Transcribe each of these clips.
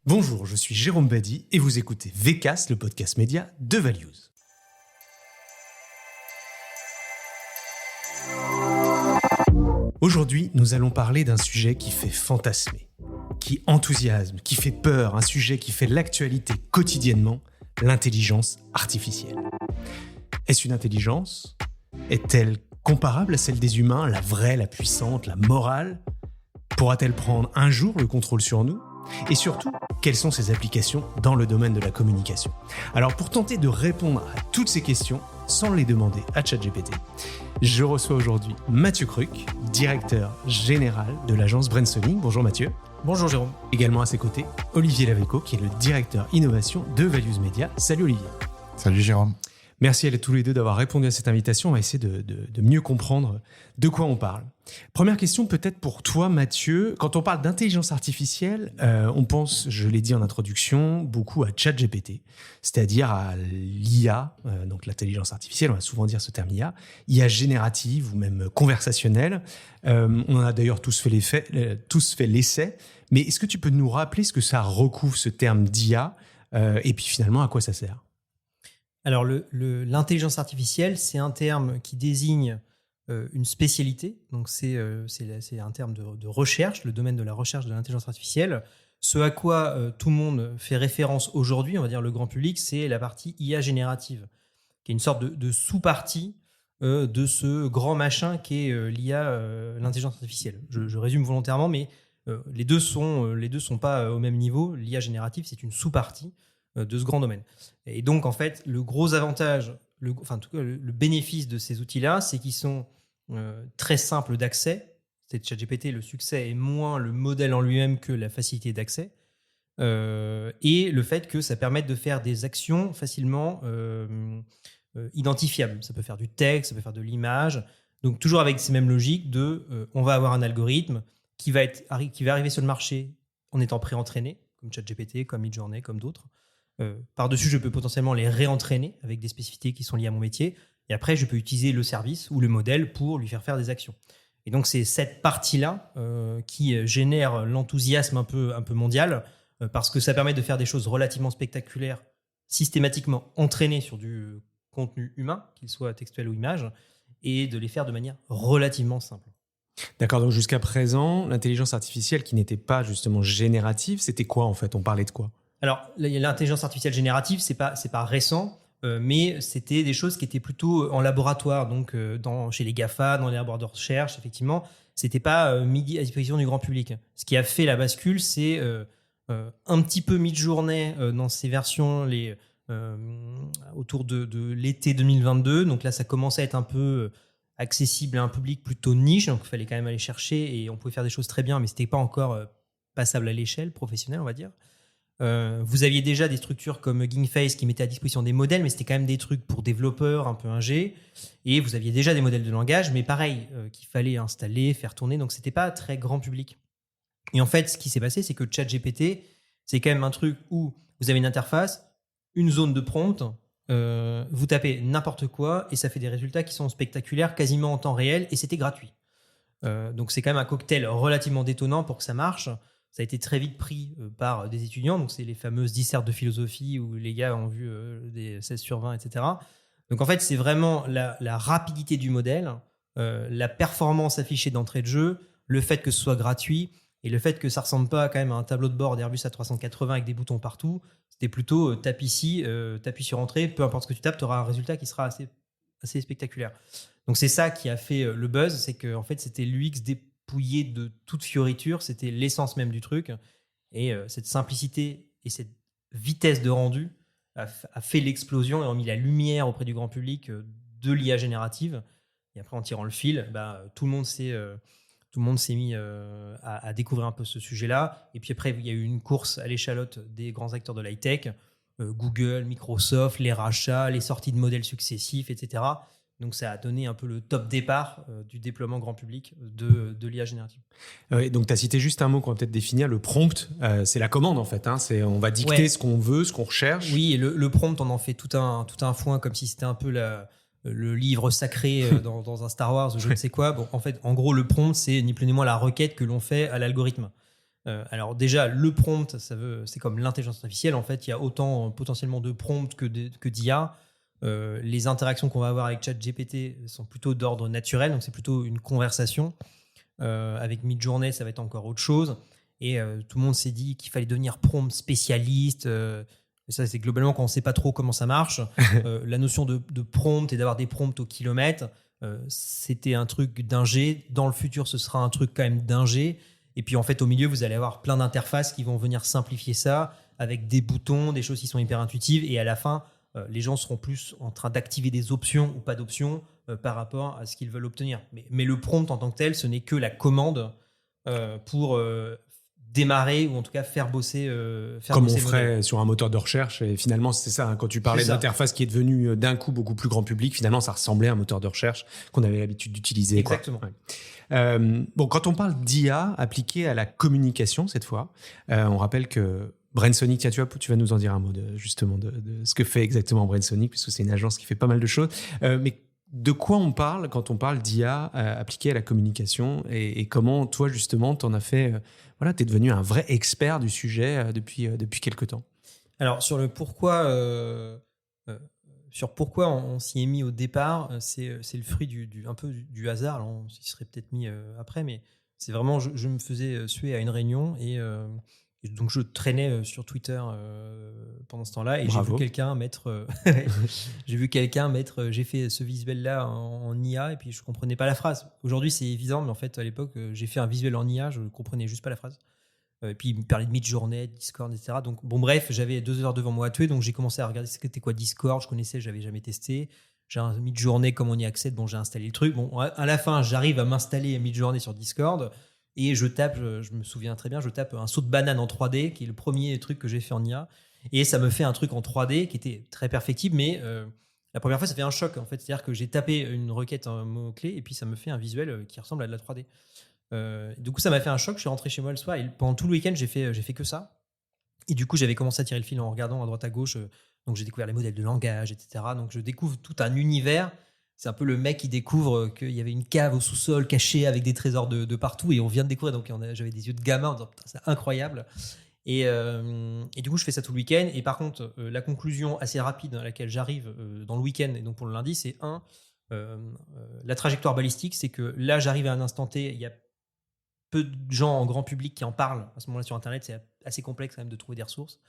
Bonjour, je suis Jérôme Badi et vous écoutez VCast, le podcast média de Values. Aujourd'hui, nous allons parler d'un sujet qui fait fantasmer, qui enthousiasme, qui fait peur, un sujet qui fait l'actualité quotidiennement, l'intelligence artificielle. Est-ce une intelligence ? Est-elle comparable à celle des humains, la vraie, la puissante, la morale ? Pourra-t-elle prendre un jour le contrôle sur nous ? Et surtout, quelles sont ses applications dans le domaine de la communication ? Alors pour tenter de répondre à toutes ces questions, sans les demander à ChatGPT, je reçois aujourd'hui Mathieu Cruc, directeur général de l'agence Brainstorming. Bonjour Mathieu. Bonjour Jérôme. Également à ses côtés, Olivier Laveco, qui est le directeur innovation de Values Media. Salut Olivier. Salut Jérôme. Merci à tous les deux d'avoir répondu à cette invitation. On va essayer de mieux comprendre de quoi on parle. Première question peut-être pour toi Mathieu. Quand on parle d'intelligence artificielle, on pense, je l'ai dit en introduction, beaucoup à ChatGPT, c'est-à-dire à l'IA, donc l'intelligence artificielle, on va souvent dire ce terme IA générative ou même conversationnelle. On en a d'ailleurs tous fait l'essai. Mais est-ce que tu peux nous rappeler ce que ça recouvre ce terme d'IA et puis finalement à quoi ça sert ? Alors, l'intelligence artificielle, c'est un terme qui désigne une spécialité. Donc, c'est un terme de recherche, le domaine de la recherche de l'intelligence artificielle. Ce à quoi tout le monde fait référence aujourd'hui, on va dire le grand public, c'est la partie IA générative, qui est une sorte de sous-partie de ce grand machin qu'est l'IA, l'intelligence artificielle. Je résume volontairement, mais les deux sont pas au même niveau. L'IA générative, c'est une sous-partie de ce grand domaine. Et donc, en fait, le gros avantage, en tout cas, le bénéfice de ces outils-là, c'est qu'ils sont très simples d'accès. C'est ChatGPT, le succès est moins le modèle en lui-même que la facilité d'accès. Et le fait que ça permette de faire des actions facilement identifiables. Ça peut faire du texte, ça peut faire de l'image. Donc, toujours avec ces mêmes logiques on va avoir un algorithme qui va arriver sur le marché en étant pré-entraîné, comme ChatGPT, comme Midjourney, comme d'autres. Par-dessus, je peux potentiellement les réentraîner avec des spécificités qui sont liées à mon métier. Et après, je peux utiliser le service ou le modèle pour lui faire des actions. Et donc, c'est cette partie-là qui génère l'enthousiasme un peu mondial parce que ça permet de faire des choses relativement spectaculaires, systématiquement entraînées sur du contenu humain, qu'il soit textuel ou image, et de les faire de manière relativement simple. D'accord, donc jusqu'à présent, l'intelligence artificielle qui n'était pas justement générative, c'était quoi en fait ? On parlait de quoi ? Alors, l'intelligence artificielle générative, c'est pas récent, mais c'était des choses qui étaient plutôt en laboratoire, donc chez les GAFA, dans les laboratoires de recherche, effectivement. C'était pas mis à disposition du grand public. Ce qui a fait la bascule, c'est un petit peu Midjourney dans ces versions autour de l'été 2022. Donc là, ça commençait à être un peu accessible à un public plutôt niche, donc il fallait quand même aller chercher et on pouvait faire des choses très bien, mais c'était pas encore passable à l'échelle professionnelle, on va dire. Vous aviez déjà des structures comme Gingface qui mettaient à disposition des modèles, mais c'était quand même des trucs pour développeurs, un peu ingé. Et vous aviez déjà des modèles de langage, mais pareil, qu'il fallait installer, faire tourner. Donc, c'était pas très grand public. Et en fait, ce qui s'est passé, c'est que ChatGPT, c'est quand même un truc où vous avez une interface, une zone de prompt, vous tapez n'importe quoi et ça fait des résultats qui sont spectaculaires, quasiment en temps réel, et c'était gratuit. Donc, c'est quand même un cocktail relativement détonnant pour que ça marche. Ça a été très vite pris par des étudiants, donc c'est les fameuses dissertes de philosophie où les gars ont vu des 16 sur 20, etc. Donc en fait, c'est vraiment la rapidité du modèle, la performance affichée d'entrée de jeu, le fait que ce soit gratuit et le fait que ça ressemble pas quand même à un tableau de bord d'Airbus A380 avec des boutons partout. C'était plutôt tape ici, t'appuies sur entrée, peu importe ce que tu tapes, tu auras un résultat qui sera assez spectaculaire. Donc c'est ça qui a fait le buzz, c'est que en fait c'était l'UX dépouillé de toute fioriture, c'était l'essence même du truc. Et cette simplicité et cette vitesse de rendu a fait l'explosion et a mis la lumière auprès du grand public de l'IA générative. Et après, en tirant le fil, tout le monde s'est mis à découvrir un peu ce sujet-là. Et puis après, il y a eu une course à l'échalote des grands acteurs de l'high-tech, Google, Microsoft, les rachats, les sorties de modèles successifs, etc. Donc, ça a donné un peu le top départ du déploiement grand public de l'IA générative. Donc, tu as cité juste un mot qu'on va peut-être définir, le prompt. C'est la commande, en fait. On va dicter ce qu'on veut, ce qu'on recherche. Oui, et le prompt, on en fait tout un foin, comme si c'était un peu le livre sacré dans un Star Wars ou je ne sais quoi. Bon, en fait, en gros, le prompt, c'est ni plus ni moins la requête que l'on fait à l'algorithme. Alors déjà, le prompt, c'est comme l'intelligence artificielle. En fait, il y a autant potentiellement de prompts que d'IA. Les interactions qu'on va avoir avec ChatGPT sont plutôt d'ordre naturel, donc c'est plutôt une conversation. Avec Midjourney, ça va être encore autre chose. Et tout le monde s'est dit qu'il fallait devenir prompt spécialiste. Et ça, c'est globalement quand on ne sait pas trop comment ça marche. La notion de prompt et d'avoir des prompts au kilomètre, c'était un truc d'ingé. Dans le futur, ce sera un truc quand même d'ingé. Et puis en fait, au milieu, vous allez avoir plein d'interfaces qui vont venir simplifier ça avec des boutons, des choses qui sont hyper intuitives. Et à la fin, les gens seront plus en train d'activer des options ou pas d'options par rapport à ce qu'ils veulent obtenir. Mais le prompt en tant que tel, ce n'est que la commande pour démarrer ou en tout cas faire bosser comme bosser on le ferait modèle. sur un moteur de recherche. Et finalement, c'est ça. Quand tu parlais C'est ça. d'interface qui est devenue d'un coup beaucoup plus grand public, finalement, ça ressemblait à un moteur de recherche qu'on avait l'habitude d'utiliser. Exactement. Quoi. Ouais. Bon, quand on parle d'IA appliquée à la communication cette fois, on rappelle que Brainsonic, tiens, tu vas nous en dire un mot justement de ce que fait exactement Brainsonic, puisque c'est une agence qui fait pas mal de choses. Mais de quoi on parle quand on parle d'IA appliquée à la communication et comment toi justement t'en as fait voilà, t'es devenu un vrai expert du sujet depuis quelques temps. Alors sur le pourquoi sur pourquoi on s'y est mis au départ, c'est le fruit un peu du hasard. Alors on s'y serait peut-être mis après, mais c'est vraiment je me faisais suer à une réunion et donc je traînais sur Twitter pendant ce temps-là et Bravo. j'ai vu quelqu'un mettre j'ai fait ce visuel là en IA et puis je comprenais pas la phrase. Aujourd'hui c'est évident, mais en fait à l'époque j'ai fait un visuel en IA, je comprenais juste pas la phrase. Et puis il me parlait de Midjourney, Discord, etc. Donc bon bref, j'avais 2 heures devant moi à tuer, donc j'ai commencé à regarder c'était quoi Discord, je connaissais, j'avais jamais testé. J'ai un Midjourney, comme on y accède, bon j'ai installé le truc. Bon à la fin j'arrive à m'installer Midjourney sur Discord et je tape, je me souviens très bien, je tape un saut de banane en 3D qui est le premier truc que j'ai fait en IA et ça me fait un truc en 3D qui était très perfectible, mais la première fois ça fait un choc en fait, c'est-à-dire que j'ai tapé une requête un mot clé et puis ça me fait un visuel qui ressemble à de la 3D. Du coup, ça m'a fait un choc. Je suis rentré chez moi le soir et pendant tout le week-end, j'ai fait que ça. Et du coup, j'avais commencé à tirer le fil en regardant à droite à gauche. Donc, j'ai découvert les modèles de langage, etc. Donc, je découvre tout un univers. C'est un peu le mec qui découvre qu'il y avait une cave au sous-sol cachée avec des trésors de partout et on vient de découvrir. Donc, j'avais des yeux de gamin en disant putain, c'est incroyable. Et du coup, je fais ça tout le week-end. Et par contre, la conclusion assez rapide à laquelle j'arrive dans le week-end et donc pour le lundi, c'est la trajectoire balistique. C'est que là, j'arrive à un instant T. Il y a peu de gens en grand public qui en parlent à ce moment-là sur Internet. C'est assez complexe quand même de trouver des ressources.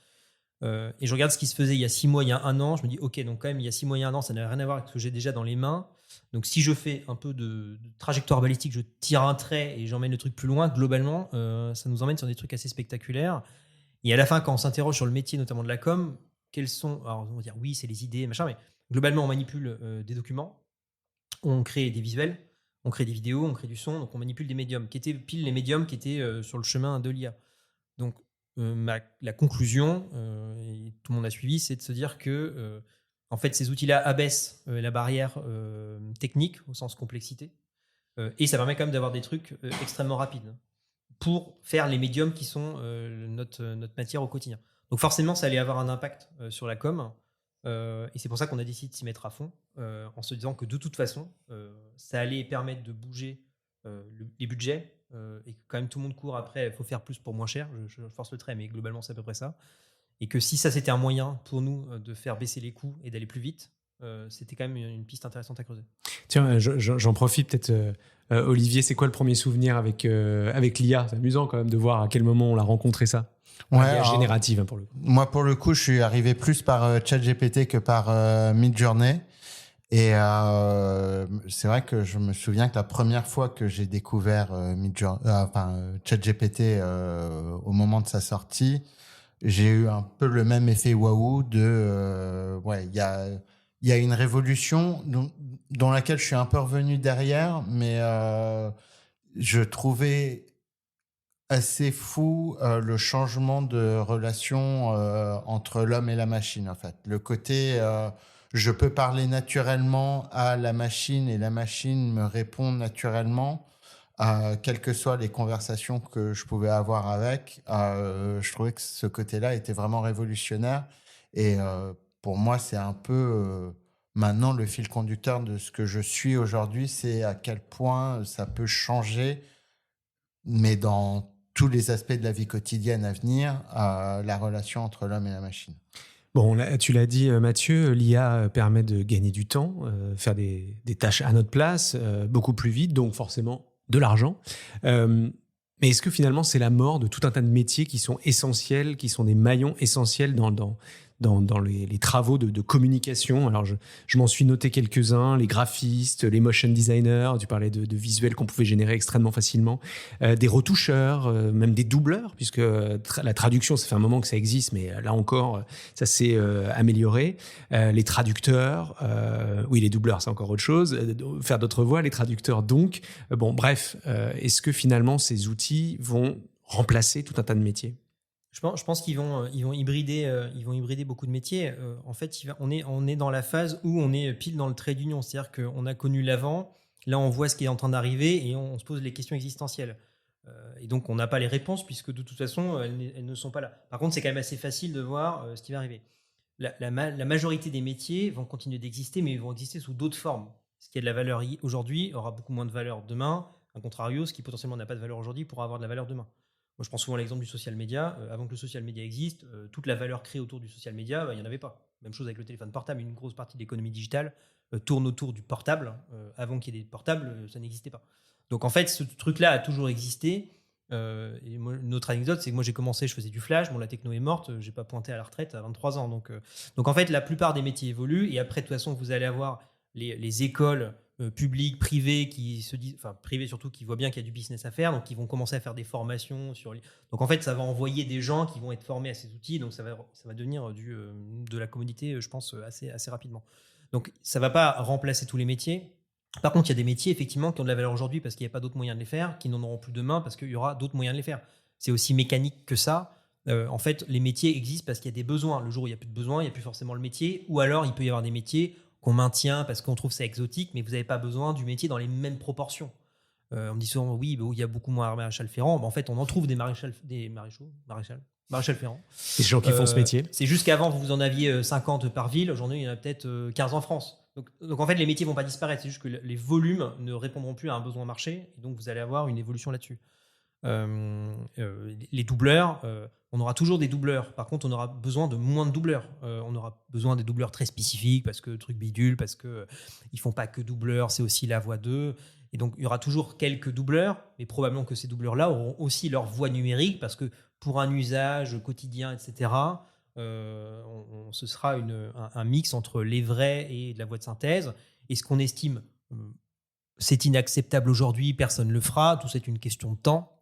Et je regarde ce qui se faisait il y a 6 mois, il y a 1 an. Je me dis, OK, donc quand même, il y a 6 mois, il y a 1 an, ça n'a rien à voir avec ce que j'ai déjà dans les mains. Donc si je fais un peu de trajectoire balistique, je tire un trait et j'emmène le truc plus loin, globalement, ça nous emmène sur des trucs assez spectaculaires. Et à la fin, quand on s'interroge sur le métier, notamment de la com, quels sont... Alors, on va dire, oui, c'est les idées, machin, mais globalement, on manipule des documents, on crée des visuels, on crée des vidéos, on crée du son, donc on manipule des médiums, qui étaient pile les médiums qui étaient sur le chemin de l'IA. Donc la conclusion, et tout le monde a suivi, c'est de se dire que en fait, ces outils-là abaissent la barrière technique au sens complexité, et ça permet quand même d'avoir des trucs extrêmement rapides pour faire les médiums qui sont notre matière au quotidien. Donc forcément, ça allait avoir un impact sur la com, et c'est pour ça qu'on a décidé de s'y mettre à fond, en se disant que de toute façon, ça allait permettre de bouger les budgets, et que quand même tout le monde court après, il faut faire plus pour moins cher, je force le trait, mais globalement c'est à peu près ça. Et que si ça c'était un moyen pour nous de faire baisser les coûts et d'aller plus vite, c'était quand même une piste intéressante à creuser. Tiens, j'en profite peut-être, Olivier, c'est quoi le premier souvenir avec l'IA? C'est amusant quand même de voir à quel moment on l'a rencontré ça. Ouais, l'IA générative, hein, pour le coup. Moi, pour le coup, je suis arrivé plus par ChatGPT que par Midjourney. Et c'est vrai que je me souviens que la première fois que j'ai découvert ChatGPT au moment de sa sortie, j'ai eu un peu le même effet waouh de il y a une révolution dans laquelle je suis un peu revenu derrière, mais je trouvais assez fou le changement de relation entre l'homme et la machine, en fait. Le côté je peux parler naturellement à la machine et la machine me répond naturellement, quelles que soient les conversations que je pouvais avoir avec. Je trouvais que ce côté-là était vraiment révolutionnaire. Et pour moi, c'est un peu maintenant le fil conducteur de ce que je suis aujourd'hui, c'est à quel point ça peut changer, mais dans tous les aspects de la vie quotidienne à venir, à la relation entre l'homme et la machine. Bon, là, tu l'as dit, Mathieu, l'IA permet de gagner du temps, faire des tâches à notre place, beaucoup plus vite, donc forcément de l'argent. Mais est-ce que finalement, c'est la mort de tout un tas de métiers qui sont essentiels, qui sont des maillons essentiels dans les travaux de communication? Alors, je m'en suis noté quelques-uns, les graphistes, les motion designers, tu parlais de visuels qu'on pouvait générer extrêmement facilement, des retoucheurs, même des doubleurs, puisque la traduction, ça fait un moment que ça existe, mais là encore, ça s'est amélioré. Les traducteurs, oui, les doubleurs, c'est encore autre chose, faire d'autres voix, les traducteurs donc. Bon, bref, est-ce que finalement, ces outils vont remplacer tout un tas de métiers? Je pense qu'ils vont hybrider beaucoup de métiers. En fait, on est dans la phase où on est pile dans le trait d'union. C'est-à-dire qu'on a connu l'avant, là on voit ce qui est en train d'arriver et on se pose les questions existentielles. Et donc on n'a pas les réponses puisque de toute façon elles ne sont pas là. Par contre, c'est quand même assez facile de voir ce qui va arriver. La majorité des métiers vont continuer d'exister, mais ils vont exister sous d'autres formes. Ce qui a de la valeur aujourd'hui aura beaucoup moins de valeur demain. A contrario, ce qui potentiellement n'a pas de valeur aujourd'hui pourra avoir de la valeur demain. Moi, je prends souvent l'exemple du social media. Avant que le social media existe, toute la valeur créée autour du social media, il n'y en avait pas. Même chose avec le téléphone portable. Une grosse partie de l'économie digitale tourne autour du portable. Avant qu'il y ait des portables, ça n'existait pas. Donc, en fait, ce truc-là a toujours existé. Et moi, une autre anecdote, c'est que moi, j'ai commencé, je faisais du flash. Bon, la techno est morte. Je n'ai pas pointé à la retraite à 23 ans. Donc, en fait, la plupart des métiers évoluent. Et après, de toute façon, vous allez avoir les écoles publics, privés, qui se disent, enfin privés surtout, qui voient bien qu'il y a du business à faire, donc qui vont commencer à faire des formations sur les... Donc en fait, ça va envoyer des gens qui vont être formés à ces outils, donc ça va devenir de la commodité, je pense, assez rapidement. Donc ça va pas remplacer tous les métiers. Par contre, il y a des métiers effectivement qui ont de la valeur aujourd'hui parce qu'il n'y a pas d'autres moyens de les faire, qui n'en auront plus demain parce qu'il y aura d'autres moyens de les faire. C'est aussi mécanique que ça. En fait, les métiers existent parce qu'il y a des besoins. Le jour où il n'y a plus de besoins, il n'y a plus forcément le métier, ou alors il peut y avoir des métiers qu'on maintient parce qu'on trouve ça exotique, mais vous n'avez pas besoin du métier dans les mêmes proportions. On me dit souvent, oui, il y a beaucoup moins de maréchal Ferrand. En fait, on en trouve des maréchal Ferrand. Les gens qui font ce métier. C'est juste qu'avant, vous en aviez 50 par ville. Aujourd'hui, il y en a peut-être 15 en France. Donc, en fait, les métiers ne vont pas disparaître. C'est juste que les volumes ne répondront plus à un besoin marché. Et donc, vous allez avoir une évolution là-dessus. Les doubleurs, on aura toujours des doubleurs. Par contre, on aura besoin de moins de doubleurs. On aura besoin des doubleurs très spécifiques parce que truc bidule, parce que ils font pas que doubleurs, c'est aussi la voix d'eux. Et donc, il y aura toujours quelques doubleurs, mais probablement que ces doubleurs-là auront aussi leur voix numérique parce que pour un usage quotidien, etc., ce sera un mix entre les vrais et de la voix de synthèse. Et ce qu'on estime, c'est inacceptable aujourd'hui, personne ne le fera. Tout ça est une question de temps.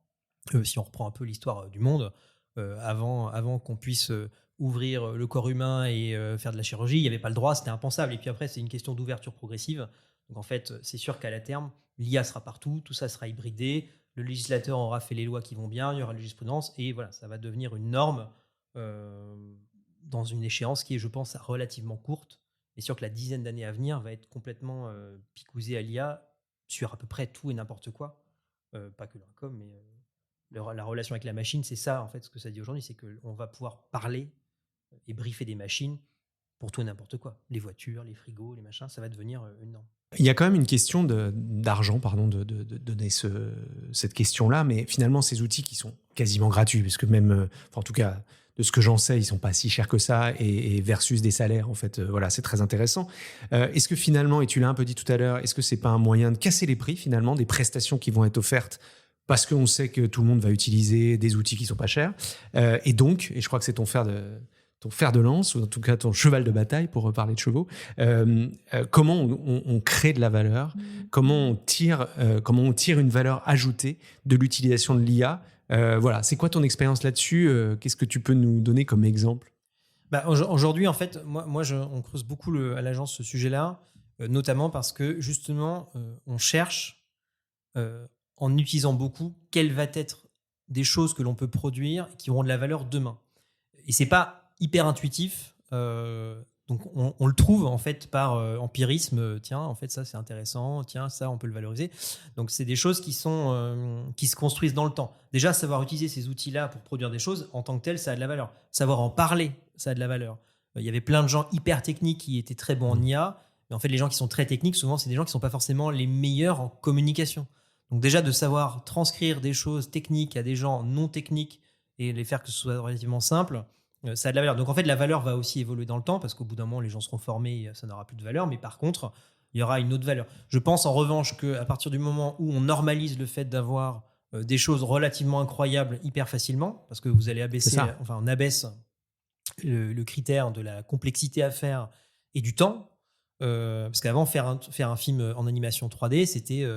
Si on reprend un peu l'histoire du monde, avant qu'on puisse ouvrir le corps humain et faire de la chirurgie, il n'y avait pas le droit, c'était impensable. Et puis après, c'est une question d'ouverture progressive. Donc en fait, c'est sûr qu'à la terme, l'IA sera partout, tout ça sera hybridé, le législateur aura fait les lois qui vont bien, il y aura la jurisprudence, et voilà, ça va devenir une norme dans une échéance qui est, je pense, relativement courte. Mais sûr que la dizaine d'années à venir va être complètement picousée à l'IA sur à peu près tout et n'importe quoi. Pas que le com, mais... la relation avec la machine, c'est ça, en fait, ce que ça dit aujourd'hui, c'est qu'on va pouvoir parler et briefer des machines pour tout et n'importe quoi. Les voitures, les frigos, les machins, ça va devenir une norme. Il y a quand même une question d'argent, pardon, de donner cette question-là, mais finalement, ces outils qui sont quasiment gratuits, puisque même, en tout cas, de ce que j'en sais, ils sont pas si chers que ça, et versus des salaires, en fait, voilà, c'est très intéressant. Est-ce que finalement, et tu l'as un peu dit tout à l'heure, est-ce que c'est pas un moyen de casser les prix, finalement, des prestations qui vont être offertes parce qu'on sait que tout le monde va utiliser des outils qui sont pas chers, et donc, et je crois que c'est ton fer de lance, ou en tout cas ton cheval de bataille pour parler de chevaux, comment on crée de la valeur, comment on tire une valeur ajoutée de l'utilisation de l'IA. Voilà, c'est quoi ton expérience là-dessus? Qu'est-ce que tu peux nous donner comme exemple? Aujourd'hui, en fait, on creuse beaucoup à l'agence ce sujet-là, notamment parce que justement, on cherche, en utilisant beaucoup, quelles vont être des choses que l'on peut produire qui auront de la valeur demain. Et c'est pas hyper intuitif, donc on le trouve en fait par empirisme. Tiens, en fait ça c'est intéressant, tiens ça on peut le valoriser. Donc c'est des choses qui se construisent dans le temps. Déjà, savoir utiliser ces outils-là pour produire des choses en tant que tel, ça a de la valeur. Savoir en parler, ça a de la valeur. Il y avait plein de gens hyper techniques qui étaient très bons en IA, mais en fait les gens qui sont très techniques, souvent c'est des gens qui sont pas forcément les meilleurs en communication. Donc déjà, de savoir transcrire des choses techniques à des gens non techniques et les faire que ce soit relativement simple, ça a de la valeur. Donc en fait, la valeur va aussi évoluer dans le temps parce qu'au bout d'un moment, les gens seront formés, ça n'aura plus de valeur. Mais par contre, il y aura une autre valeur. Je pense en revanche qu'à partir du moment où on normalise le fait d'avoir des choses relativement incroyables hyper facilement, parce que vous allez abaisser, enfin on abaisse le critère de la complexité à faire et du temps. Parce qu'avant, faire un film en animation 3D, c'était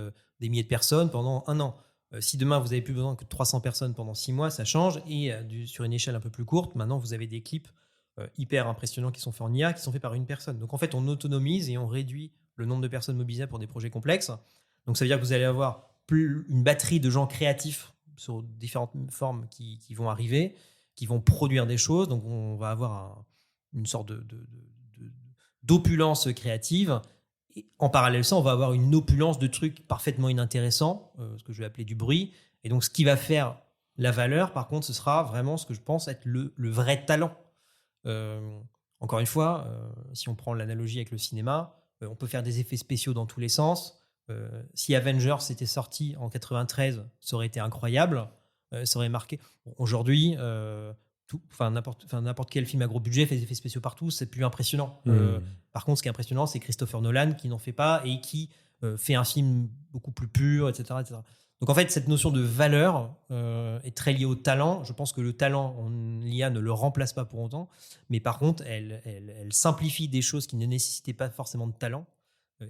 des milliers de personnes pendant 1 an. Si demain, vous n'avez plus besoin que de 300 personnes pendant 6 mois, ça change. Et sur une échelle un peu plus courte, maintenant, vous avez des clips hyper impressionnants qui sont faits en IA, qui sont faits par une personne. Donc, en fait, on autonomise et on réduit le nombre de personnes mobilisées pour des projets complexes. Donc, ça veut dire que vous allez avoir une batterie de gens créatifs sur différentes formes qui vont arriver, qui vont produire des choses. Donc, on va avoir une sorte d'opulence créative. Et en parallèle, ça, on va avoir une opulence de trucs parfaitement inintéressants, ce que je vais appeler du bruit. Et donc, ce qui va faire la valeur, par contre, ce sera vraiment ce que je pense être le vrai talent. Encore une fois, si on prend l'analogie avec le cinéma, on peut faire des effets spéciaux dans tous les sens. Si Avengers était sorti en 93, ça aurait été incroyable. Ça aurait marqué. Bon, aujourd'hui, n'importe quel film à gros budget fait des effets spéciaux partout, c'est plus impressionnant. Par contre, ce qui est impressionnant, c'est Christopher Nolan qui n'en fait pas et qui fait un film beaucoup plus pur, etc., etc. Donc en fait, cette notion de valeur est très liée au talent. Je pense que le talent, l'IA ne le remplace pas pour autant, mais par contre, elle simplifie des choses qui ne nécessitaient pas forcément de talent.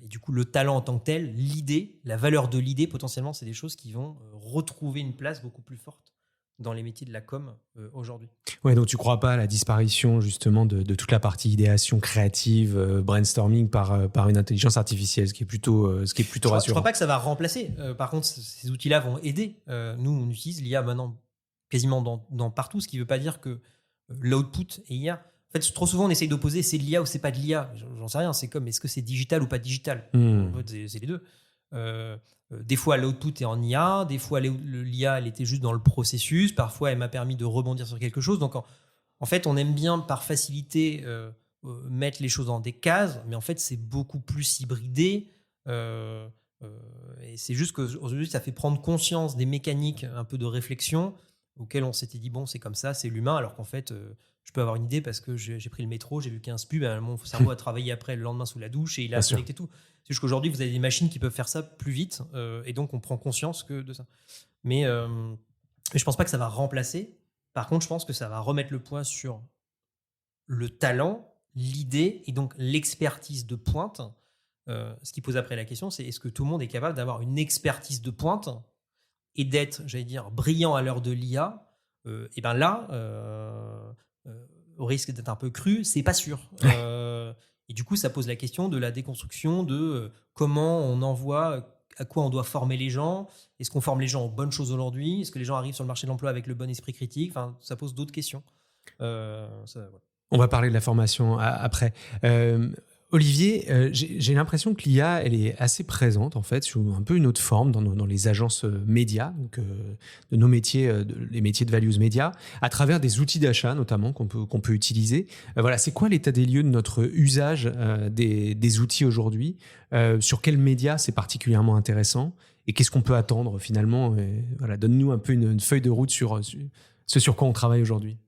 Et du coup, le talent en tant que tel, l'idée, la valeur de l'idée, potentiellement, c'est des choses qui vont retrouver une place beaucoup plus forte dans les métiers de la com aujourd'hui. Ouais, donc tu crois pas à la disparition justement de toute la partie idéation créative, brainstorming par une intelligence artificielle, ce qui est plutôt rassurant. Je crois pas que ça va remplacer. Par contre, ces outils-là vont aider. Nous, on utilise l'IA maintenant quasiment dans partout, ce qui veut pas dire que l'output est IA. En fait, trop souvent, on essaye d'opposer c'est de l'IA ou c'est pas de l'IA. J'en sais rien. C'est comme est-ce que c'est digital ou pas digital. En fait, c'est les deux. Des fois, l'output est en IA, des fois, l'IA, elle était juste dans le processus, parfois, elle m'a permis de rebondir sur quelque chose. Donc, en fait, on aime bien, par facilité, mettre les choses dans des cases, mais en fait, c'est beaucoup plus hybridé. Et c'est juste qu'aujourd'hui, ça fait prendre conscience des mécaniques, un peu de réflexion, auxquelles on s'était dit, bon, c'est comme ça, c'est l'humain, alors qu'en fait, je peux avoir une idée parce que j'ai pris le métro, j'ai vu 15 pubs, mon cerveau a travaillé après le lendemain sous la douche et il a connecté tout. C'est juste qu'aujourd'hui, vous avez des machines qui peuvent faire ça plus vite et donc on prend conscience de ça. Mais je pense pas que ça va remplacer. Par contre, je pense que ça va remettre le poids sur le talent, l'idée et donc l'expertise de pointe. Ce qui pose après la question, c'est est-ce que tout le monde est capable d'avoir une expertise de pointe et d'être, j'allais dire, brillant à l'heure de l'IA. Et bien là, au risque d'être un peu cru, c'est pas sûr. Et du coup, ça pose la question de la déconstruction de comment on envoie, à quoi on doit former les gens. Est-ce qu'on forme les gens aux bonnes choses aujourd'hui? Est-ce que les gens arrivent sur le marché de l'emploi avec le bon esprit critique? Enfin, ça pose d'autres questions. On va parler de la formation après. Olivier, j'ai l'impression que l'IA, elle est assez présente en fait sous un peu une autre forme dans les agences médias, donc de nos métiers, les métiers de values médias, à travers des outils d'achat notamment qu'on peut utiliser. Voilà, c'est quoi l'état des lieux de notre usage des outils aujourd'hui? Sur quels médias c'est particulièrement intéressant? Et qu'est-ce qu'on peut attendre finalement? Voilà, donne-nous un peu une feuille de route sur ce sur quoi on travaille aujourd'hui.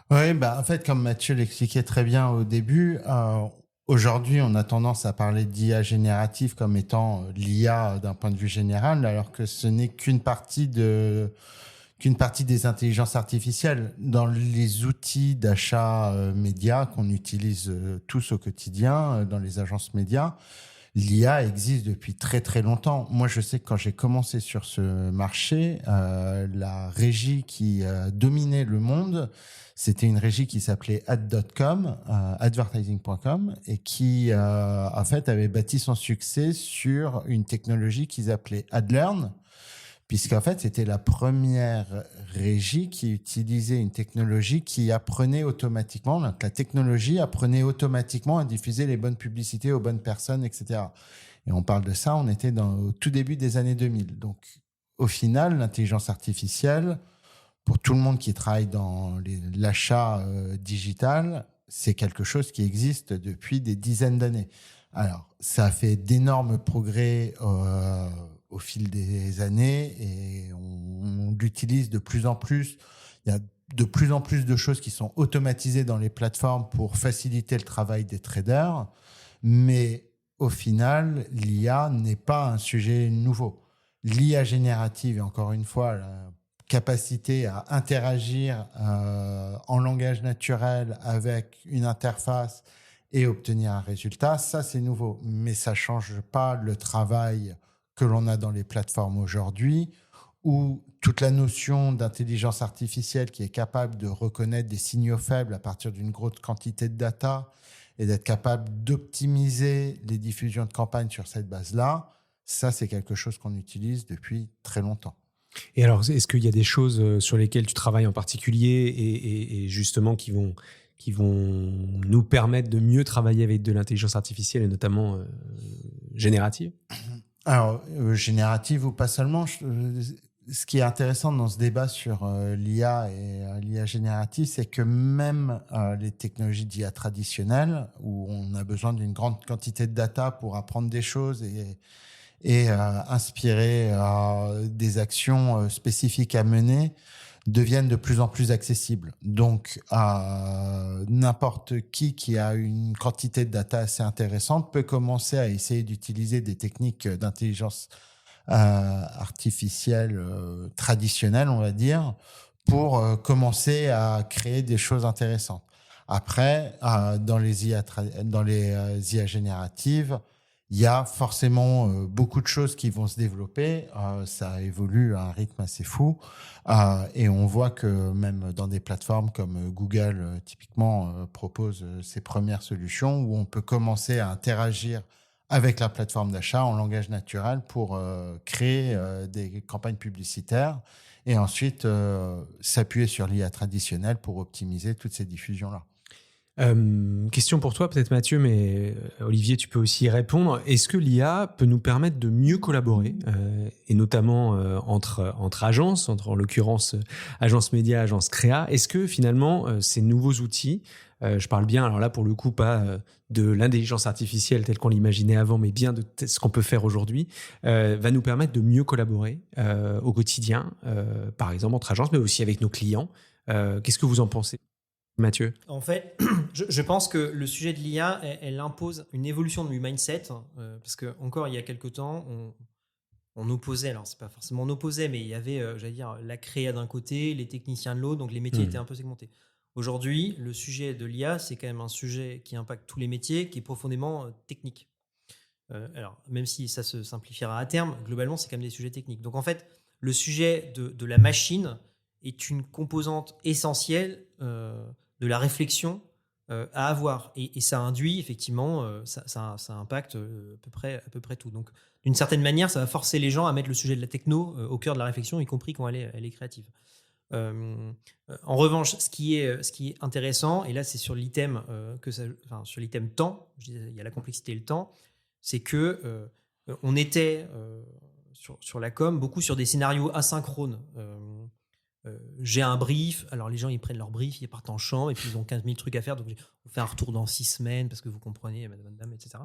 Oui, en fait, comme Mathieu l'expliquait très bien au début, aujourd'hui, on a tendance à parler d'IA générative comme étant l'IA d'un point de vue général, alors que ce n'est qu'une partie des intelligences artificielles. Dans les outils d'achat médias qu'on utilise tous au quotidien, dans les agences médias, l'IA existe depuis très très longtemps. Moi, je sais que quand j'ai commencé sur ce marché, la régie qui dominait le monde, c'était une régie qui s'appelait ad.com, advertising.com, et qui en fait avait bâti son succès sur une technologie qu'ils appelaient AdLearn, puisqu'en fait c'était la première régie qui utilisait une technologie qui apprenait automatiquement, donc la technologie apprenait automatiquement à diffuser les bonnes publicités aux bonnes personnes, etc. Et on parle de ça, on était au tout début des années 2000. Donc au final, l'intelligence artificielle, pour tout le monde qui travaille dans l'achat digital, c'est quelque chose qui existe depuis des dizaines d'années. Alors, ça a fait d'énormes progrès au fil des années et on l'utilise de plus en plus. Il y a de plus en plus de choses qui sont automatisées dans les plateformes pour faciliter le travail des traders. Mais au final, l'IA n'est pas un sujet nouveau. L'IA générative, et encore une fois, la capacité à interagir en langage naturel avec une interface et obtenir un résultat, ça c'est nouveau. Mais ça ne change pas le travail que l'on a dans les plateformes aujourd'hui, où toute la notion d'intelligence artificielle qui est capable de reconnaître des signaux faibles à partir d'une grosse quantité de data et d'être capable d'optimiser les diffusions de campagne sur cette base-là, ça c'est quelque chose qu'on utilise depuis très longtemps. Et alors, est-ce qu'il y a des choses sur lesquelles tu travailles en particulier et justement qui vont nous permettre de mieux travailler avec de l'intelligence artificielle et notamment générative ? Alors, générative ou pas seulement, ce qui est intéressant dans ce débat sur l'IA et l'IA générative, c'est que même les technologies d'IA traditionnelles, où on a besoin d'une grande quantité de data pour apprendre des choses et inspirer des actions spécifiques à mener, deviennent de plus en plus accessibles. Donc, n'importe qui a une quantité de data assez intéressante peut commencer à essayer d'utiliser des techniques d'intelligence artificielle traditionnelle, on va dire, pour commencer à créer des choses intéressantes. Après, dans les IA génératives, il y a forcément beaucoup de choses qui vont se développer. Ça évolue à un rythme assez fou. Et on voit que même dans des plateformes comme Google, typiquement, propose ses premières solutions où on peut commencer à interagir avec la plateforme d'achat en langage naturel pour créer des campagnes publicitaires et ensuite s'appuyer sur l'IA traditionnelle pour optimiser toutes ces diffusions-là. Question pour toi, peut-être Mathieu, mais Olivier, tu peux aussi y répondre. Est-ce que l'IA peut nous permettre de mieux collaborer, et notamment entre agences, en l'occurrence agence média, agence créa? Est-ce que finalement ces nouveaux outils, je parle bien, alors là pour le coup pas de l'intelligence artificielle telle qu'on l'imaginait avant, mais bien de ce qu'on peut faire aujourd'hui, va nous permettre de mieux collaborer au quotidien, par exemple entre agences, mais aussi avec nos clients? Qu'est-ce que vous en pensez, Mathieu? En fait, je pense que le sujet de l'IA, elle impose une évolution du mindset, parce que encore il y a quelques temps, on opposait, alors c'est pas forcément on opposait, mais il y avait, j'allais dire, la créa d'un côté, les techniciens de l'autre, donc les métiers étaient un peu segmentés. Aujourd'hui, le sujet de l'IA, c'est quand même un sujet qui impacte tous les métiers, qui est profondément technique. Alors, même si ça se simplifiera à terme, globalement, c'est quand même des sujets techniques. Donc en fait, le sujet de la machine est une composante essentielle de la réflexion à avoir. Et ça induit, effectivement, ça impacte à peu près tout. Donc, d'une certaine manière, ça va forcer les gens à mettre le sujet de la techno au cœur de la réflexion, y compris quand elle est créative. En revanche, ce qui est intéressant, et là, c'est sur l'item sur l'item temps, je disais, il y a la complexité et le temps, c'est que on était sur la com beaucoup sur des scénarios asynchrones. J'ai un brief, alors les gens ils prennent leur brief, ils partent en champ et puis ils ont 15 000 trucs à faire, donc on fait un retour dans 6 semaines parce que vous comprenez, madame, etc.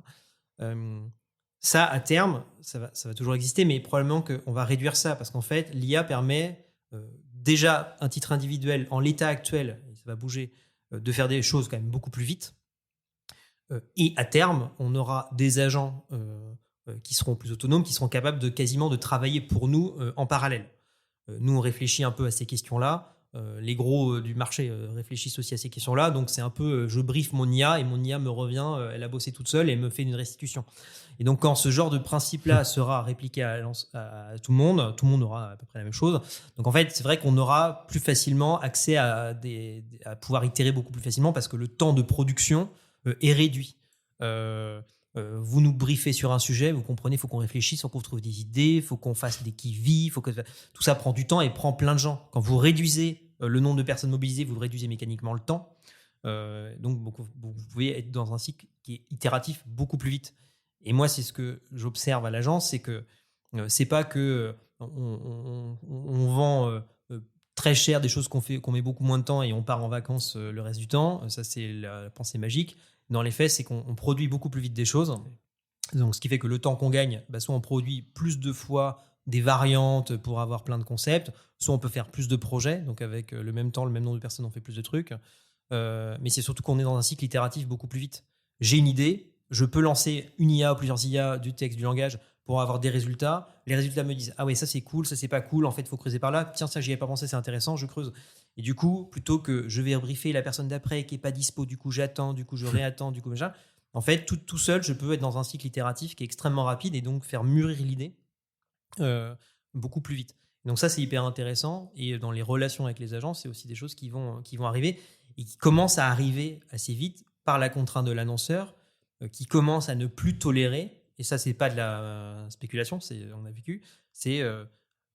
Ça, à terme, ça va toujours exister, mais probablement qu'on va réduire ça parce qu'en fait, l'IA permet déjà, un titre individuel en l'état actuel, et ça va bouger, de faire des choses quand même beaucoup plus vite. Et à terme, on aura des agents qui seront plus autonomes, qui seront capables de quasiment de travailler pour nous en parallèle. Nous, on réfléchit un peu à ces questions-là. Les gros du marché réfléchissent aussi à ces questions-là. Donc, c'est un peu, je briefe mon IA et mon IA me revient, elle a bossé toute seule et me fait une restitution. Et donc, quand ce genre de principe-là sera répliqué à tout le monde aura à peu près la même chose. Donc, en fait, c'est vrai qu'on aura plus facilement accès à pouvoir itérer beaucoup plus facilement parce que le temps de production est réduit. Vous nous briefez sur un sujet, vous comprenez, il faut qu'on réfléchisse, il faut qu'on trouve des idées, il faut qu'on fasse des qui-vives, tout ça prend du temps et prend plein de gens. Quand vous réduisez le nombre de personnes mobilisées, vous réduisez mécaniquement le temps. Donc, vous pouvez être dans un cycle qui est itératif beaucoup plus vite. Et moi, c'est ce que j'observe à l'agence, c'est que c'est pas que on vend très cher des choses qu'on met beaucoup moins de temps et on part en vacances le reste du temps. Ça, c'est la pensée magique. Dans les faits, c'est qu'on produit beaucoup plus vite des choses Donc, ce qui fait que le temps qu'on gagne, soit on produit plus de fois des variantes pour avoir plein de concepts, soit on peut faire plus de projets, donc avec le même temps, le même nombre de personnes, on fait plus de trucs. Mais c'est surtout qu'on est dans un cycle itératif beaucoup plus vite. J'ai une idée, je peux lancer une IA ou plusieurs IA, du texte, du langage, pour avoir des résultats. Les résultats me disent « Ah ouais, ça c'est cool, ça c'est pas cool, en fait, il faut creuser par là. Tiens, ça, j'y avais pas pensé, c'est intéressant, je creuse. » Et du coup, plutôt que je vais briefer la personne d'après qui est pas dispo, du coup j'attends, du coup je réattends, du coup machin. En fait, tout seul, je peux être dans un cycle itératif qui est extrêmement rapide et donc faire mûrir l'idée beaucoup plus vite. Donc ça, c'est hyper intéressant. Et dans les relations avec les agents, c'est aussi des choses qui vont arriver et qui commencent à arriver assez vite par la contrainte de l'annonceur, qui commence à ne plus tolérer. Et ça, c'est pas de la spéculation, on a vécu. C'est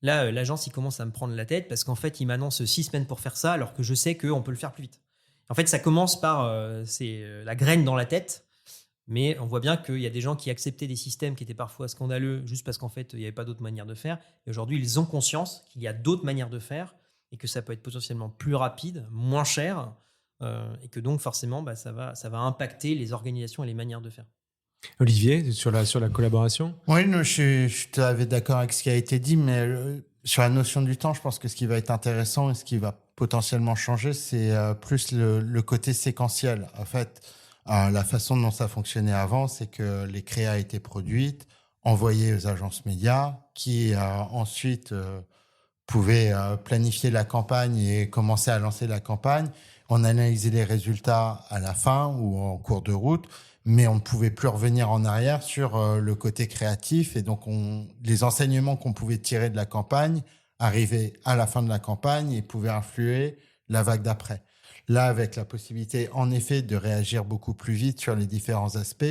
là, l'agence, il commence à me prendre la tête parce qu'en fait, il m'annonce 6 semaines pour faire ça, alors que je sais qu'on peut le faire plus vite. En fait, ça commence par la graine dans la tête. Mais on voit bien qu'il y a des gens qui acceptaient des systèmes qui étaient parfois scandaleux juste parce qu'en fait, il n'y avait pas d'autre manière de faire. Et aujourd'hui, ils ont conscience qu'il y a d'autres manières de faire et que ça peut être potentiellement plus rapide, moins cher, et que donc forcément, ça va impacter les organisations et les manières de faire. Olivier, sur la collaboration ? Oui, je suis tout à fait d'accord avec ce qui a été dit, mais sur la notion du temps, je pense que ce qui va être intéressant et ce qui va potentiellement changer, c'est plus le côté séquentiel. En fait, la façon dont ça fonctionnait avant, c'est que les créas étaient produites, envoyées aux agences médias, qui ensuite pouvaient planifier la campagne et commencer à lancer la campagne. On analysait les résultats à la fin ou en cours de route, mais on ne pouvait plus revenir en arrière sur le côté créatif. Et donc, les enseignements qu'on pouvait tirer de la campagne arrivaient à la fin de la campagne et pouvaient influer la vague d'après. Là, avec la possibilité, en effet, de réagir beaucoup plus vite sur les différents aspects,